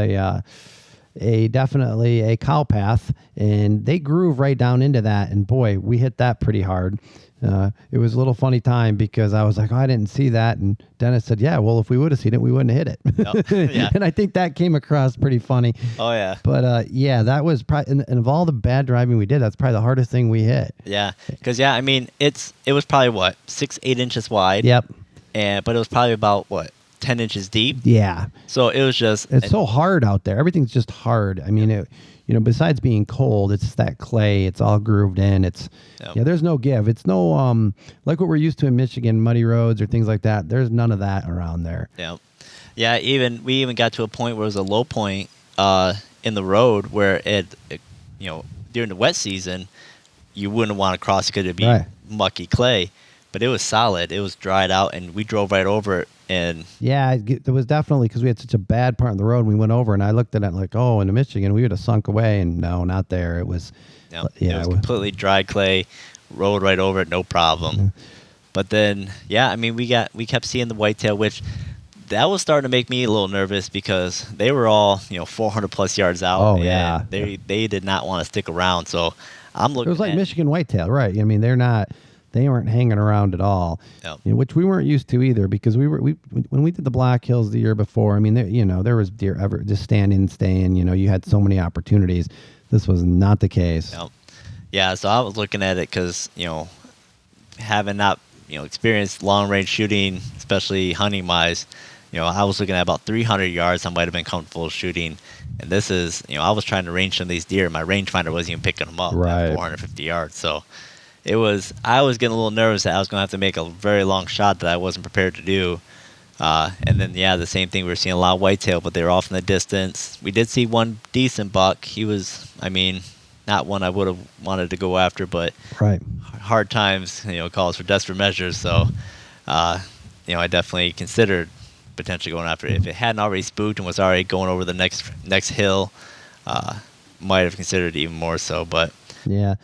definitely a cow path, and they groove right down into that, and boy, we hit that pretty hard. It was a little funny time because I was like, oh, I didn't see that, and Dennis said, yeah, well, if we would have seen it, we wouldn't have hit it.
Yep. Yeah.
And I think that came across pretty funny.
Oh yeah.
But that was probably, and of all the bad driving we did, that's probably the hardest thing we hit.
Yeah, because it was probably 6-8 inches wide.
Yep.
But it was probably about 10 inches deep.
Yeah.
So it was just...
It's so hard out there. Everything's just hard. I mean, besides being cold, it's that clay. It's all grooved in. There's no give. It's no, like what we're used to in Michigan, muddy roads or things like that. There's none of that around there.
Yeah. Yeah, we even got to a point where it was a low point in the road where during the wet season, you wouldn't want to cross because it'd be mucky clay. But it was solid. It was dried out, and we drove right over it. And
yeah, there was definitely, because we had such a bad part of the road. And we went over, and I looked at it like, oh, in Michigan, we would have sunk away. And no, not there. It was,
it was completely dry clay, rode right over it, no problem. Mm-hmm. But then, we kept seeing the whitetail, which that was starting to make me a little nervous because they were all 400 plus yards out.
Oh yeah,
they did not want to stick around. So I'm looking.
It was like Michigan whitetail, right? I mean, they weren't hanging around at all, which we weren't used to either, because when we did the Black Hills the year before, I mean, there was deer ever just staying. You had so many opportunities. This was not the case.
Yep. Yeah, so I was looking at it because having not experienced long range shooting, especially hunting wise, I was looking at about 300 yards. I might have been comfortable shooting, and this is I was trying to range some of these deer. My rangefinder wasn't even picking them up at 450 yards, so. I was getting a little nervous that I was going to have to make a very long shot that I wasn't prepared to do. And then, the same thing. We were seeing a lot of whitetail, but they were off in the distance. We did see one decent buck. He was, not one I would have wanted to go after, but hard times, calls for desperate measures. So I definitely considered potentially going after it. If it hadn't already spooked and was already going over the next hill, might have considered it even more so. But
Yeah.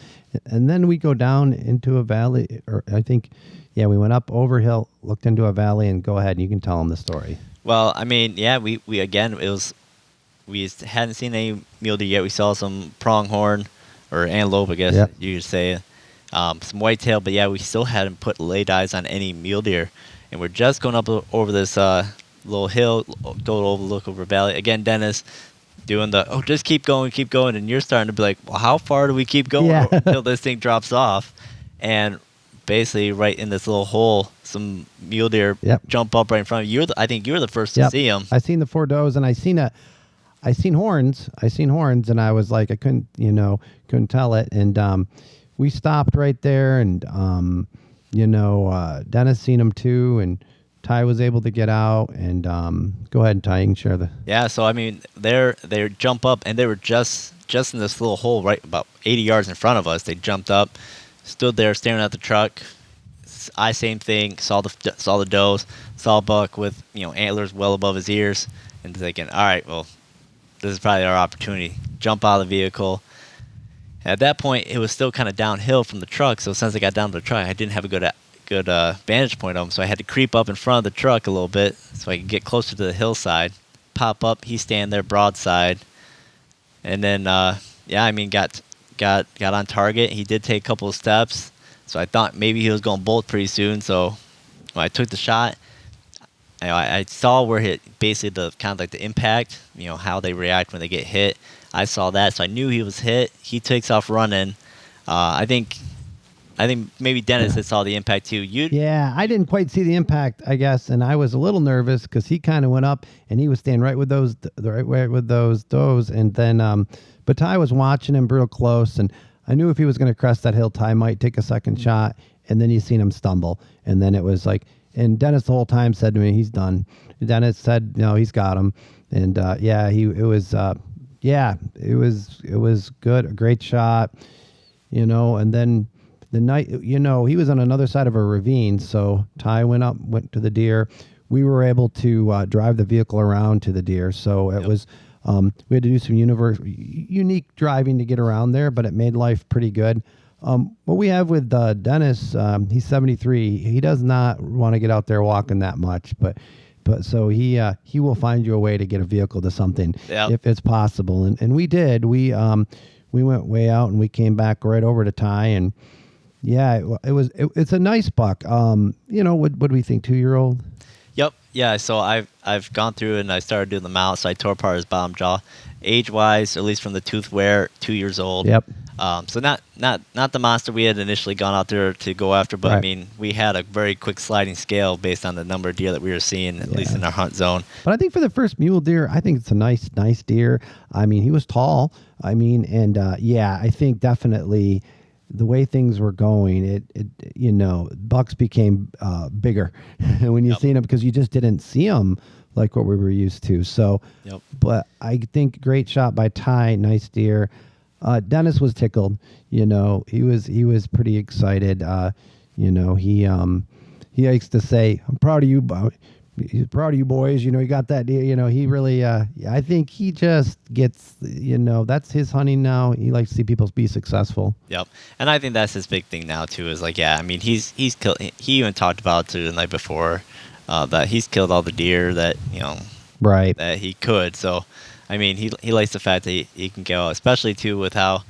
And then we go down into a valley, or I think, yeah, we went up over hill, looked into a valley, and go ahead and you can tell them the story.
well, I mean, yeah, we again it was we hadn't seen any mule deer yet. We saw some pronghorn or antelope, I guess
Yep.
you could say, some whitetail, but yeah, we still hadn't put laid eyes on any mule deer, and we're just going up over this little hill, go over look over valley again. Dennis doing the just keep going, and you're starting to be like, well, how far do we keep going
Yeah.
until this thing drops off? And basically, right in this little hole, some mule deer
Yep.
jump up right in front of you. I think you were the first to
Yep.
see them.
I seen the 4 does, and I seen horns. I seen horns, and I was like, I couldn't tell it. And we stopped right there, and Dennis seen them too, and Ty was able to get out. And go ahead, Ty, you can share the.
Yeah, so I mean, they jump up, and they were just in this little hole right about 80 yards in front of us. They jumped up, stood there staring at the truck. I same thing. Saw the does, saw a buck with antlers well above his ears, and thinking, all right, well, this is probably our opportunity. Jump out of the vehicle. At that point, it was still kind of downhill from the truck. So since I got down to the truck, I didn't have a good vantage point of him. So I had to creep up in front of the truck a little bit so I could get closer to the hillside. Pop up, he's standing there broadside, and then got on target. He did take a couple of steps, so I thought maybe he was going to bolt pretty soon. So when I took the shot, I saw where basically the kind of like the impact, how they react when they get hit. I saw that, so I knew he was hit. He takes off running. I think maybe Dennis had saw the impact too.
Yeah, I didn't quite see the impact, I guess, and I was a little nervous because he kind of went up and he was standing right with those does, and then but Ty was watching him real close, and I knew if he was going to crest that hill, Ty might take a second shot, and then you seen him stumble, and then it was like, and Dennis the whole time said to me, he's done. Dennis said, no, he's got him, and it was good, a great shot, and then. The night, he was on another side of a ravine, so Ty went to the deer. We were able to drive the vehicle around to the deer, so it was, we had to do some unique driving to get around there, but it made life pretty good. What we have with Dennis, he's 73. He does not want to get out there walking that much, but so he will find you a way to get a vehicle to something if it's possible, and we did. We went way out and we came back right over to Ty, and yeah, it's a nice buck. What do we think? 2-year-old?
Yep. Yeah. So I've gone through and I started doing the mouth. So I tore apart his bottom jaw. Age wise, at least from the tooth wear, 2 years old.
Yep.
So not the monster we had initially gone out there to go after, but
Right.
I mean we had a very quick sliding scale based on the number of deer that we were seeing, at least in our hunt zone.
But I think for the first mule deer, I think it's a nice deer. I mean, he was tall. I mean, and I think definitely. The way things were going, bucks became bigger when you seen them because you just didn't see them like what we were used to. So, but I think great shot by Ty, nice deer. Dennis was tickled. He was pretty excited. He likes to say, "I'm proud of you." He's proud of you boys. You got that deer. He really, I think he just gets, that's his hunting now. He likes to see people be successful.
Yep. And I think that's his big thing now too, is like, I mean, he's killed, he even talked about it the night before, that he's killed all the deer that,
right.
that he could. So, I mean, he likes the fact that he can go, especially too with how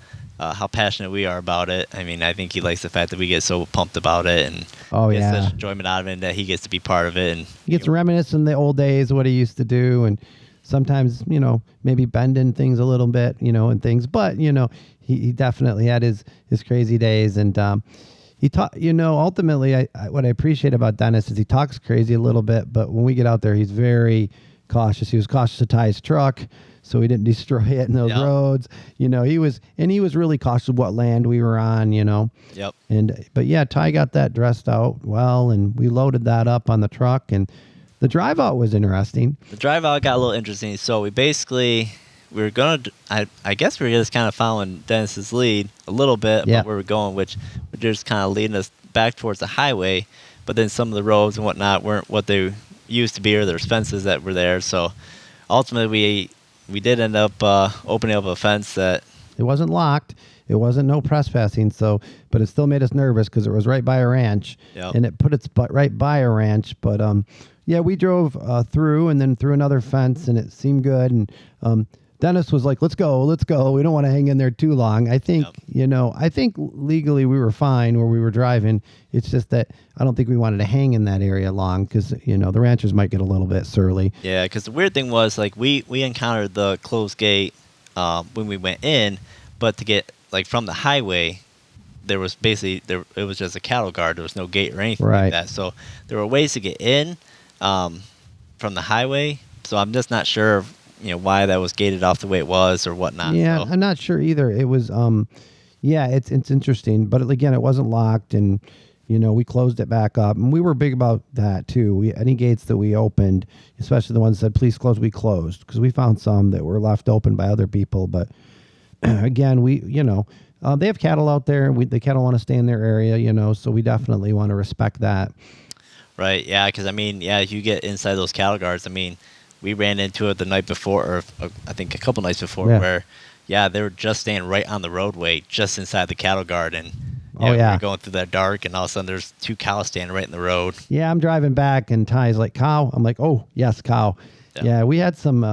passionate we are about it. I mean, I think he likes the fact that we get so pumped about it and get such enjoyment out of it, and that he gets to be part of it. And
he gets reminiscent the old days, what he used to do, and sometimes, maybe bending things a little bit, and things. But, he definitely had his crazy days. And he taught, ultimately, what I appreciate about Dennis is he talks crazy a little bit, but when we get out there, he's very cautious. He was cautious to tie his truck, so he didn't destroy it in those roads. He was really cautious of what land we were on,
Yep.
But yeah, Ty got that dressed out well, and we loaded that up on the truck, and the drive out was interesting.
The drive out got a little interesting. So we were going to, I guess we were just kind of following Dennis's lead a little bit about where we're going, which was just kind of leading us back towards the highway. but then some of the roads and whatnot weren't what they used to be, or there's fences that were there. So ultimately, we did end up opening up a fence that.
It wasn't locked. It wasn't no trespassing. So, but it still made us nervous because it was right by a ranch,
Yep.
and it put its butt right by a ranch. But yeah, we drove through and then through another fence, and it seemed good. And Dennis was like, let's go. We don't want to hang in there too long. I think,
Yep.
I think legally we were fine where we were driving. It's just that I don't think we wanted to hang in that area long because, the ranchers might get a little bit surly.
Yeah, because the weird thing was, like, we encountered the closed gate when we went in, but to get, like, from the highway, there was basically, it was just a cattle guard. There was no gate or anything
Right.
like that. So there were ways to get in from the highway. So I'm just not sure, why that was gated off the way it was or whatnot.
Yeah,
So.
I'm not sure either. It was, yeah, it's interesting, but again, it wasn't locked, and we closed it back up, and we were big about that too. Any gates that we opened, especially the ones that said please close, we closed because we found some that were left open by other people. But again, they have cattle out there, and the cattle want to stay in their area, so we definitely want to respect that.
Right, yeah, because, if you get inside those cattle guards, we ran into it the night before, or I think a couple nights before, where, they were just staying right on the roadway, just inside the cattle guard, and we were going through that dark, and all of a sudden there's two cows standing right in the road.
Yeah, I'm driving back, and Ty's like, cow? I'm like, oh, yes, cow. Yeah, we had some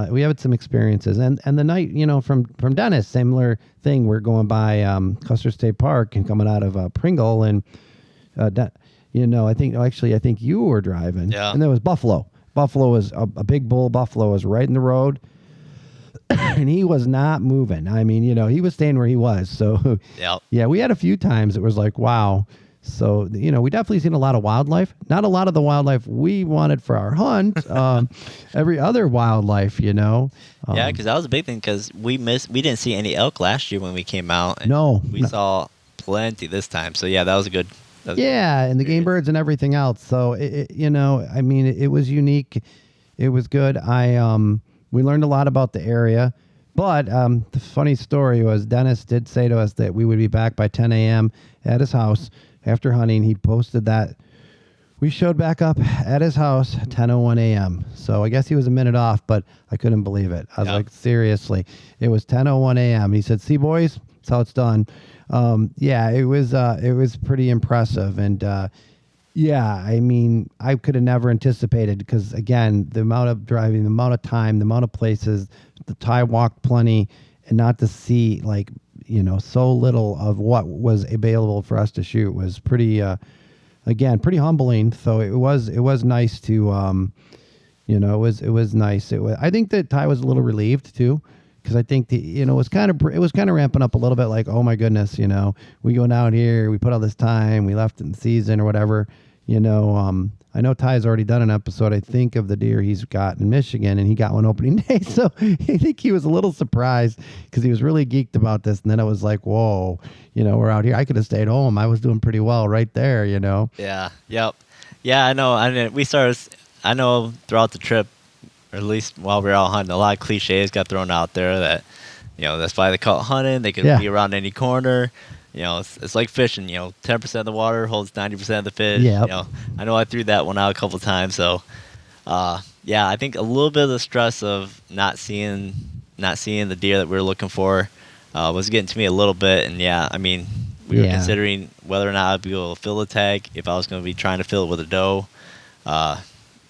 experiences, and the night, from Dennis, similar thing. We're going by Custer State Park and coming out of Pringle, and I think you were driving, and there was Buffalo. Buffalo was a big bull. Buffalo was right in the road, and he was not moving. He was staying where he was. So yeah, we had a few times it was like, wow. So, we definitely seen a lot of wildlife. Not a lot of the wildlife we wanted for our hunt. Every other wildlife,
Yeah, because that was a big thing, because we didn't see any elk last year when we came out. And we saw plenty this time. So, yeah, that was a good.
And the game birds and everything else. So, it was unique. It was good. We learned a lot about the area. But the funny story was Dennis did say to us that we would be back by 10 a.m. at his house after hunting. He posted that we showed back up at his house 10:01 a.m. So I guess he was a minute off, but I couldn't believe it. I was like, seriously, it was 10:01 a.m. He said, "See, boys, that's how it's done." It was pretty impressive, and I could have never anticipated, because again, the amount of driving, the amount of time, the amount of places, the Ty walked plenty, and not to see so little of what was available for us to shoot was pretty pretty humbling. So it was nice to it was nice. I think that Ty was a little relieved too, because I think it was kind of ramping up a little bit, like, oh my goodness, we going out here, we put all this time, we left in the season or whatever. I know Ty's already done an episode, I think, of the deer he's got in Michigan, and he got one opening day. So I think he was a little surprised because he was really geeked about this. And then it was like, whoa, we're out here. I could have stayed home. I was doing pretty well right there,
Yeah. Yep. Yeah, I know. I know throughout the trip, or at least while we were out hunting, a lot of cliches got thrown out there that, that's why they call it hunting. They could be around any corner. It's like fishing. 10% of the water holds 90% of the fish.
Yep.
I know I threw that one out a couple times. So, I think a little bit of the stress of not seeing the deer that we were looking for was getting to me a little bit. And we were considering whether or not I'd be able to fill the tag, if I was going to be trying to fill it with a doe.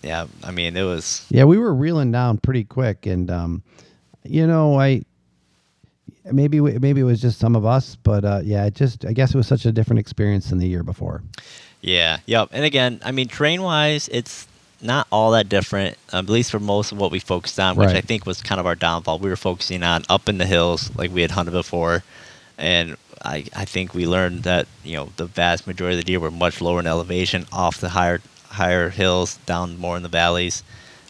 It was.
Yeah, we were reeling down pretty quick, and maybe it was just some of us, but I guess it was such a different experience than the year before.
Yeah, yep. And again, terrain wise, it's not all that different, at least for most of what we focused on, which I think was kind of our downfall. We were focusing on up in the hills like we had hunted before, and I think we learned that the vast majority of the deer were much lower in elevation, off the higher hills, down more in the valleys.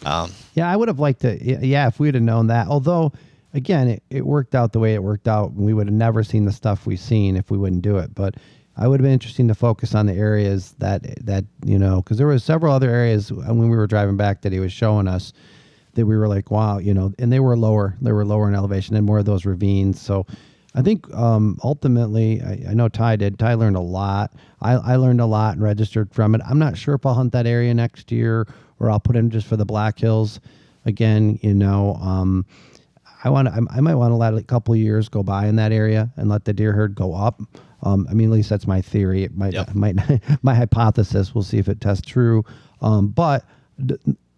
I would have liked to. If we'd have known that. Although, again, it worked out the way it worked out. We would have never seen the stuff we've seen if we wouldn't do it. But I would have been interesting to focus on the areas that because there were several other areas when we were driving back that he was showing us that we were like, wow, and they were lower. They were lower in elevation and more of those ravines. So I think ultimately, I know Ty did. Ty learned a lot. I learned a lot and registered from it. I'm not sure if I'll hunt that area next year or I'll put in just for the Black Hills again. I might want to let a couple of years go by in that area and let the deer herd go up. At least that's my theory. It might,
Yep.
my hypothesis. We'll see if it tests true. But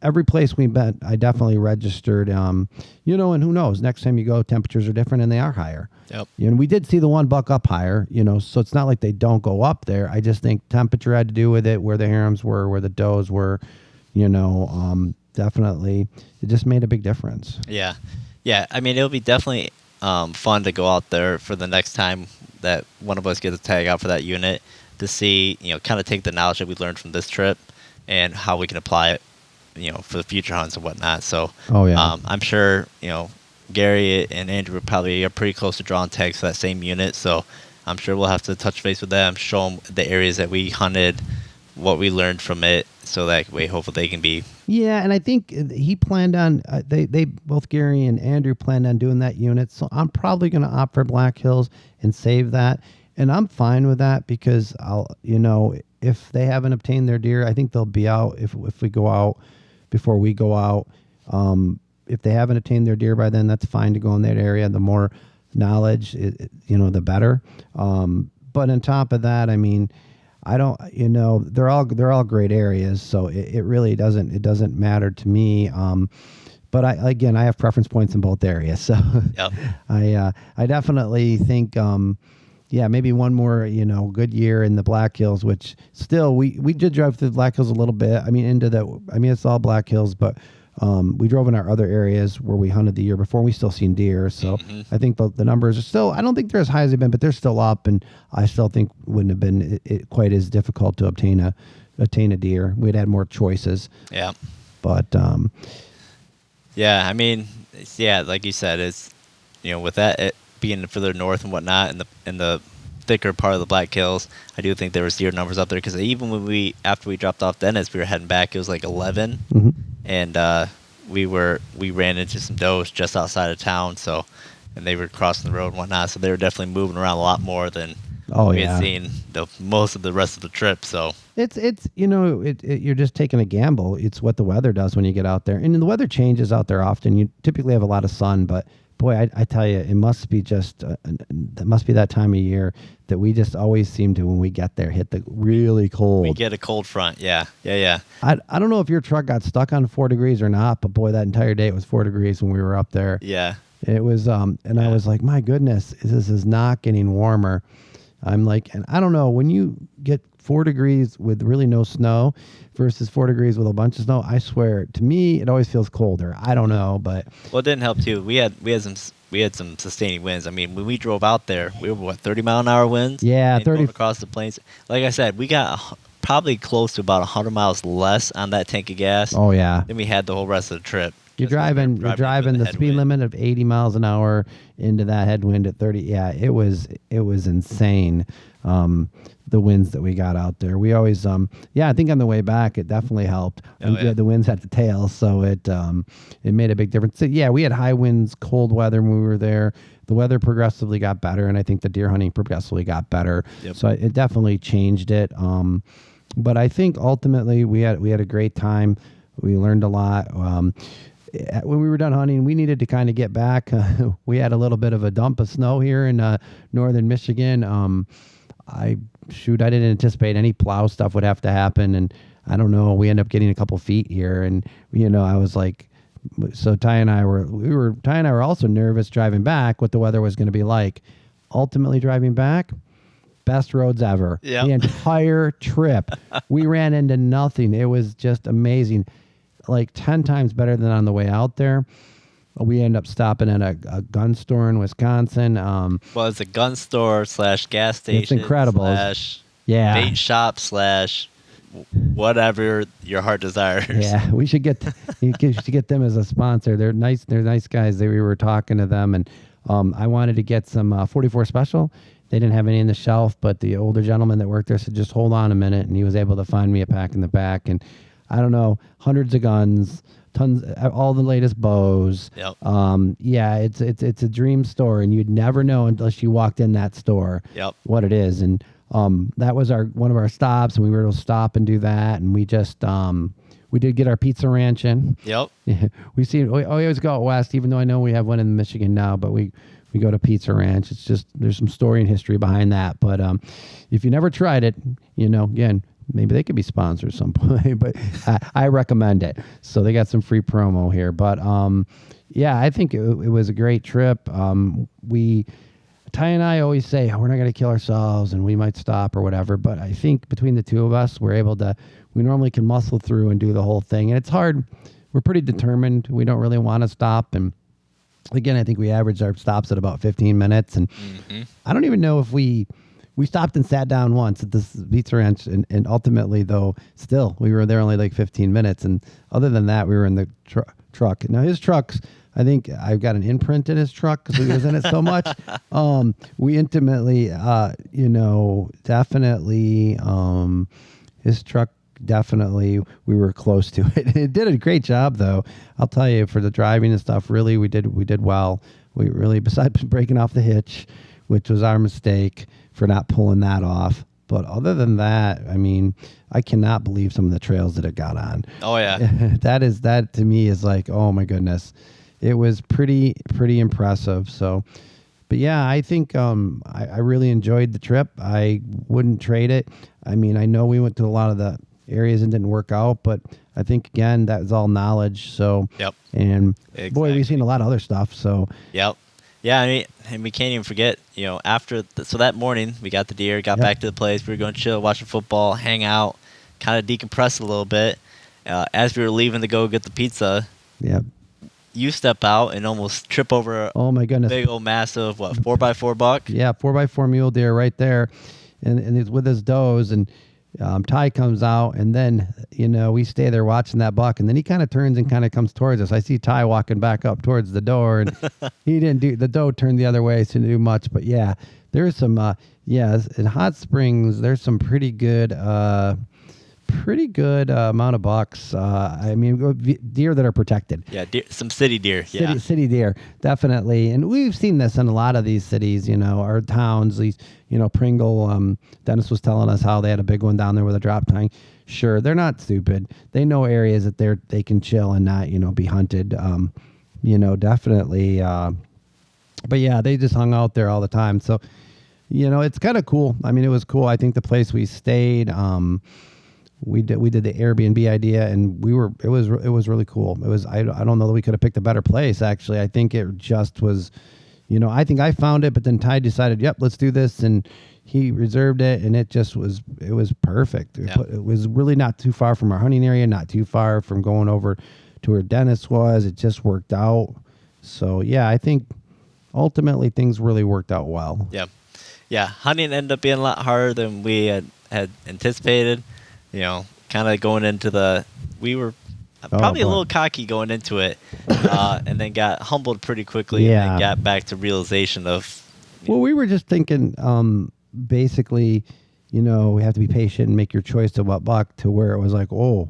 every place we've been, I definitely registered. And who knows? Next time you go, temperatures are different and they are higher.
Yep.
We did see the one buck up higher. So it's not like they don't go up there. I just think temperature had to do with it, where the harems were, where the does were. Definitely, it just made a big difference.
Yeah. Yeah, it'll be definitely fun to go out there for the next time that one of us gets a tag out for that unit to see, kind of take the knowledge that we learned from this trip and how we can apply it, for the future hunts and whatnot. So,
Oh, yeah.
I'm sure, Gary and Andrew probably are pretty close to drawing tags for that same unit. So, I'm sure we'll have to touch base with them, show them the areas that we hunted, what we learned from it, so that way hopefully they can be.
Yeah, and I think he planned on they both Gary and Andrew planned on doing that unit. So I'm probably going to opt for Black Hills and save that, and I'm fine with that because if they haven't obtained their deer, I think they'll be out if we go out before we go out. If they haven't obtained their deer by then, that's fine to go in that area. The more knowledge, the better. But on top of that, I don't, they're all great areas, so it really doesn't matter to me. But I have preference points in both areas, so
Yep.
I definitely think, maybe one more, good year in the Black Hills, which still we did drive through the Black Hills a little bit. It's all Black Hills, but we drove in our other areas where we hunted the year before. And we still seen deer, so I think the numbers are still. I don't think they're as high as they've been, but they're still up, and I still think wouldn't have been quite as difficult to obtain a deer. We'd had more choices.
Yeah.
But
Yeah, like you said, it's with that it being further north and whatnot, in the thicker part of the Black Hills, I do think there was deer numbers up there because even when after we dropped off Dennis, we were heading back. It was like 11, and we ran into some does just outside of town. So, and they were crossing the road and whatnot. So they were definitely moving around a lot more than we had seen most of the rest of the trip. So
it's you're just taking a gamble. It's what the weather does when you get out there, and the weather changes out there often. You typically have a lot of sun, but boy, I tell you, it must be just that must be that time of year that we just always seem to, when we get there, hit the really cold.
we get a cold front. Yeah.
I don't know if your truck got stuck on 4 degrees or not, but boy, that entire day it was 4 degrees when we were up there.
Yeah.
It was I was like, my goodness, this is not getting warmer. I'm like, and I don't know, when you get 4 degrees with really no snow versus 4 degrees with a bunch of snow, I swear, to me, it always feels colder. I don't know, but
Well, it didn't help too. We had some sustaining winds. When we drove out there, we were 30-mile-an-hour winds.
Yeah,
and
30
going across the plains. Like I said, we got probably close to about 100 miles less on that tank of gas.
oh yeah.
Than we had the whole rest of the trip.
You're
Just when we were
driving
into
the speed
headwind.
limit of 80 miles an hour into that headwind at 30. Yeah, it was insane. The winds that we got out there. We always, I think on the way back, it definitely helped.
Oh, yeah.
The winds had the tail, so it made a big difference. So, yeah, we had high winds, cold weather when we were there. The weather progressively got better, and I think the deer hunting progressively got better.
Yep.
So it definitely changed it. But I think ultimately we had a great time. We learned a lot. When we were done hunting, we needed to kind of get back. We had a little bit of a dump of snow here in northern Michigan. I didn't anticipate any plow stuff would have to happen, and I don't know. We ended up getting a couple feet here, and I was like, so Ty and I were also nervous driving back what the weather was going to be like. Ultimately, driving back, best roads ever.
Yep.
The entire trip, we ran into nothing. It was just amazing, like 10 times better than on the way out there. We end up stopping at a gun store in Wisconsin.
Well, it's a gun store / gas station.
It's incredible.
/
Yeah.
bait shop / whatever your heart desires.
Yeah, we should get them as a sponsor. They're nice. They're nice guys. We were talking to them, and I wanted to get some 44 Special. They didn't have any in the shelf, but the older gentleman that worked there said, "Just hold on a minute," and he was able to find me a pack in the back. And I don't know, hundreds of guns, tons, all the latest bows.
Yep.
Yeah, it's a dream store, and you'd never know unless you walked in that store.
Yep.
What it is, and that was one of our stops, and we were able to stop and do that, and we just we did get our pizza ranch in.
Yep.
We always go out west, even though I know we have one in Michigan now, but we go to Pizza Ranch. It's just, there's some story and history behind that. But if you never tried it, again, maybe they could be sponsors at some point, but I recommend it. So they got some free promo here. But yeah, I think it was a great trip. Ty and I always say, we're not going to kill ourselves and we might stop or whatever. But I think between the two of us, we normally can muscle through and do the whole thing. And it's hard. We're pretty determined. We don't really want to stop. And again, I think we averaged our stops at about 15 minutes. And I don't even know if we stopped and sat down once at this Pizza Ranch. And ultimately, though, still, we were there only like 15 minutes. And other than that, we were in the truck. Now, his trucks, I think I've got an imprint in his truck because he was in it so much. We intimately, definitely, his truck, definitely, we were close to it. It did a great job, though. I'll tell you, for the driving and stuff, really, we did well. We really, besides breaking off the hitch, which was our mistake for not pulling that off. But other than that, I mean, I cannot believe some of the trails that it got on.
Oh, yeah.
that to me is like, oh my goodness. It was pretty impressive. So, but yeah, I think I really enjoyed the trip. I wouldn't trade it. I mean, I know we went to a lot of the areas and didn't work out, but I think again that was all knowledge. So,
yep.
And
exactly.
Boy, we've seen a lot of other stuff. So,
yep. Yeah, I mean, and we can't even forget, after so that morning we got the deer, got back to the place. We were going to chill, watch the football, hang out, kind of decompress a little bit. As we were leaving to go get the pizza, you step out and almost trip over. Oh my goodness! Big old massive 4x4 buck.
Yeah, 4x4 mule deer right there, and he's with his does, and Ty comes out, and then we stay there watching that buck, and then he kind of turns and kind of comes towards us. I see Ty walking back up towards the door, and the doe turned the other way, so he didn't do much. But yeah, there's some in Hot Springs. There's some pretty good amount of bucks. I mean, deer that are protected.
Yeah, some city deer.
City deer, definitely. And we've seen this in a lot of these cities, our towns. These, Pringle. Dennis was telling us how they had a big one down there with a drop tine. Sure, they're not stupid. They know areas that they can chill and not, be hunted. Definitely. But yeah, they just hung out there all the time. So, it's kind of cool. I mean, it was cool. I think the place we stayed. We did the Airbnb idea, and it was really cool. It was I don't know that we could have picked a better place. Actually, I think it just was, I think I found it, but then Ty decided, yep, let's do this, and he reserved it, and it was perfect. It was really not too far from our hunting area, not too far from going over to where Dennis was. It just worked out. So yeah, I think ultimately things really worked out well.
Yeah. Hunting ended up being a lot harder than we had anticipated. Kind of going into we were probably a little cocky going into it, and then got humbled pretty quickly, and then got back to realization of.
Well, we were just thinking, basically, we have to be patient and make your choice to what buck, to where it was like, oh,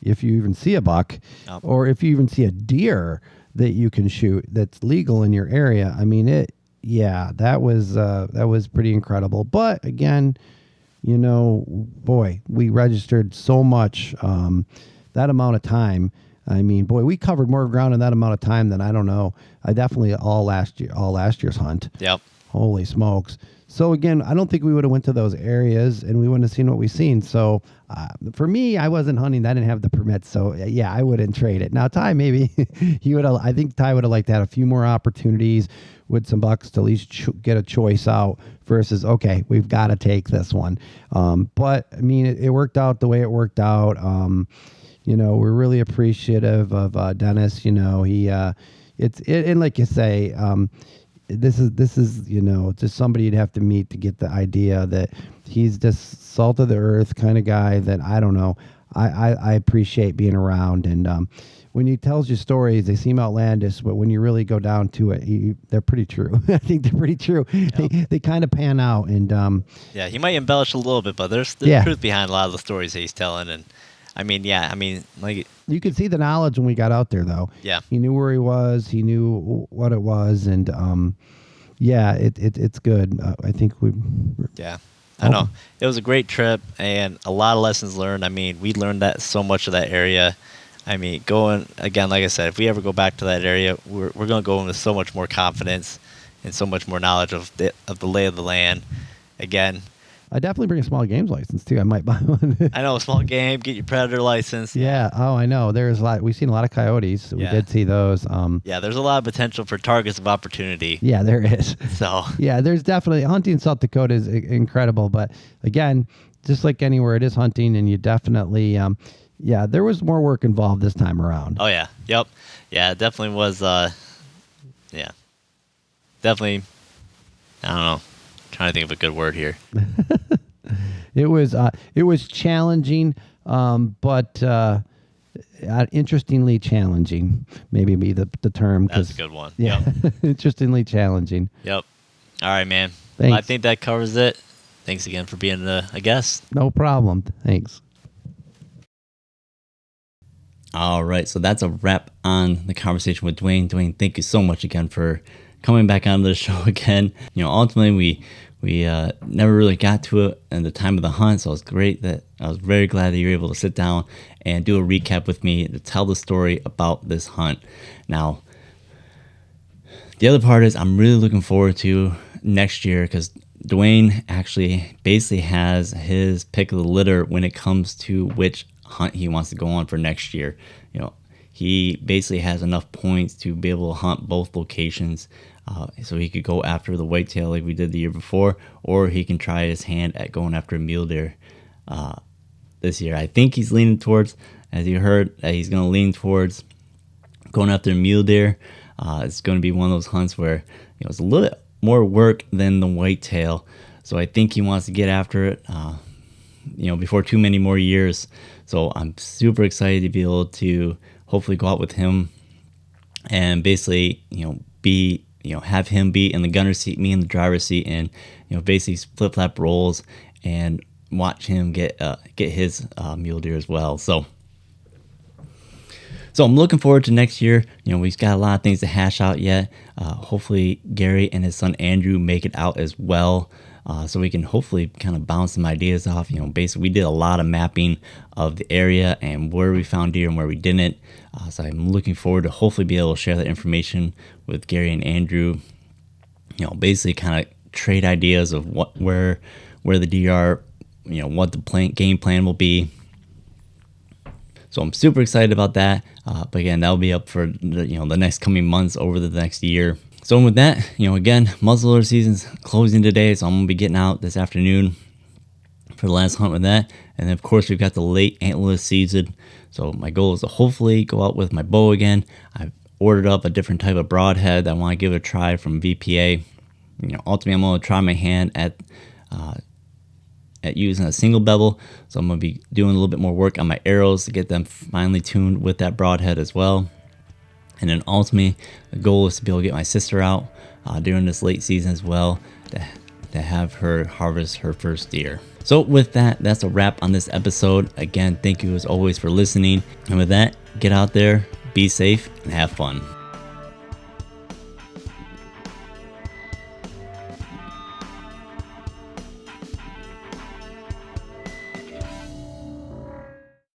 if you even see a buck, or if you even see a deer that you can shoot that's legal in your area. I mean, that was pretty incredible. But again, boy, we registered so much, that amount of time. I mean, boy, we covered more ground in that amount of time than I don't know. I definitely all last year's hunt.
Yep.
Holy smokes. So again, I don't think we would have went to those areas and we wouldn't have seen what we've seen. So for me, I wasn't hunting. I didn't have the permit. So yeah, I wouldn't trade it. Now, Ty, maybe I think Ty would have liked to have a few more opportunities with some bucks to at least get a choice out versus, okay, we've got to take this one. But I mean, it worked out the way it worked out. We're really appreciative of Dennis. He and like you say, this is just somebody you'd have to meet to get the idea that he's just salt of the earth kind of guy that I don't know. I appreciate being around, and when he tells you stories, they seem outlandish, but when you really go down to it, they're pretty true. I think they're pretty true. Yep. They kind of pan out, and
he might embellish a little bit, but there's truth behind a lot of the stories that he's telling, and I mean, yeah, I mean, like,
You could see the knowledge when we got out there, though.
yeah,
He knew where he was. He knew what it was, and yeah, it's good. I think we.
yeah. I know. It was a great trip and a lot of lessons learned. I mean, we learned that so much of that area. I mean, going again, like I said, if we ever go back to that area, we're going to go in with so much more confidence and so much more knowledge of the lay of the land. Again,
I definitely bring a small games license too. I might buy one.
I know, a small game, get your predator license.
Yeah. Oh, I know. There's a lot. We've seen a lot of coyotes. We
Yeah.
did see those.
Yeah, there's a lot of potential for targets of opportunity.
Yeah, there is.
So
Yeah, there's definitely hunting in South Dakota is incredible. But again, just like anywhere, it is hunting, and you definitely, yeah, there was more work involved this time around.
oh yeah, yep, yeah, it definitely was. Yeah, definitely. I don't know. Trying to think of a good word here.
It was challenging, but interestingly challenging. Maybe be the term.
That's a good one.
Yeah,
Yep.
interestingly challenging.
Yep. All right, man.
Thanks.
Well, I think that covers it. Thanks again for being a guest.
No problem. Thanks.
All right, so that's a wrap on the conversation with Duane. Duane, thank you so much again for coming back on the show again. You know, ultimately we never really got to it in the time of the hunt, so it was great that I was very glad that you were able to sit down and do a recap with me to tell the story about this hunt. Now, the other part is I'm really looking forward to next year because Duane actually basically has his pick of the litter when it comes to which hunt he wants to go on for next year. You know, he basically has enough points to be able to hunt both locations, so he could go after the whitetail like we did the year before, or he can try his hand at going after a mule deer this year. I think he's leaning towards, as you heard, that he's going to lean towards going after a mule deer. It's going to be one of those hunts where, you know, it's a little bit more work than the whitetail, so I think he wants to get after it, you know, before too many more years. So I'm super excited to be able to hopefully go out with him and basically, have him be in the gunner seat, me in the driver's seat, and, you know, basically flip flap rolls and watch him get his mule deer as well. So I'm looking forward to next year. You know, we've got a lot of things to hash out yet. Hopefully Gary and his son Andrew make it out as well. So we can hopefully kind of bounce some ideas off. You know, basically we did a lot of mapping of the area and where we found deer and where we didn't. So I'm looking forward to hopefully be able to share that information with Gary and Andrew. You know, basically kind of trade ideas of where the deer are, you know, what the game plan will be. So I'm super excited about that. But again, that'll be up for the next coming months over the next year. So with that, you know, again, muzzleloader season's closing today, so I'm gonna be getting out this afternoon for the last hunt with that. And then of course we've got the late antlerless season. So my goal is to hopefully go out with my bow again. I've ordered up a different type of broadhead that I want to give it a try from VPA. You know, ultimately I'm gonna try my hand at using a single bevel. So I'm gonna be doing a little bit more work on my arrows to get them finally tuned with that broadhead as well. And then ultimately, the goal is to be able to get my sister out during this late season as well to have her harvest her first deer. So with that, that's a wrap on this episode. Again, thank you as always for listening. And with that, get out there, be safe, and have fun.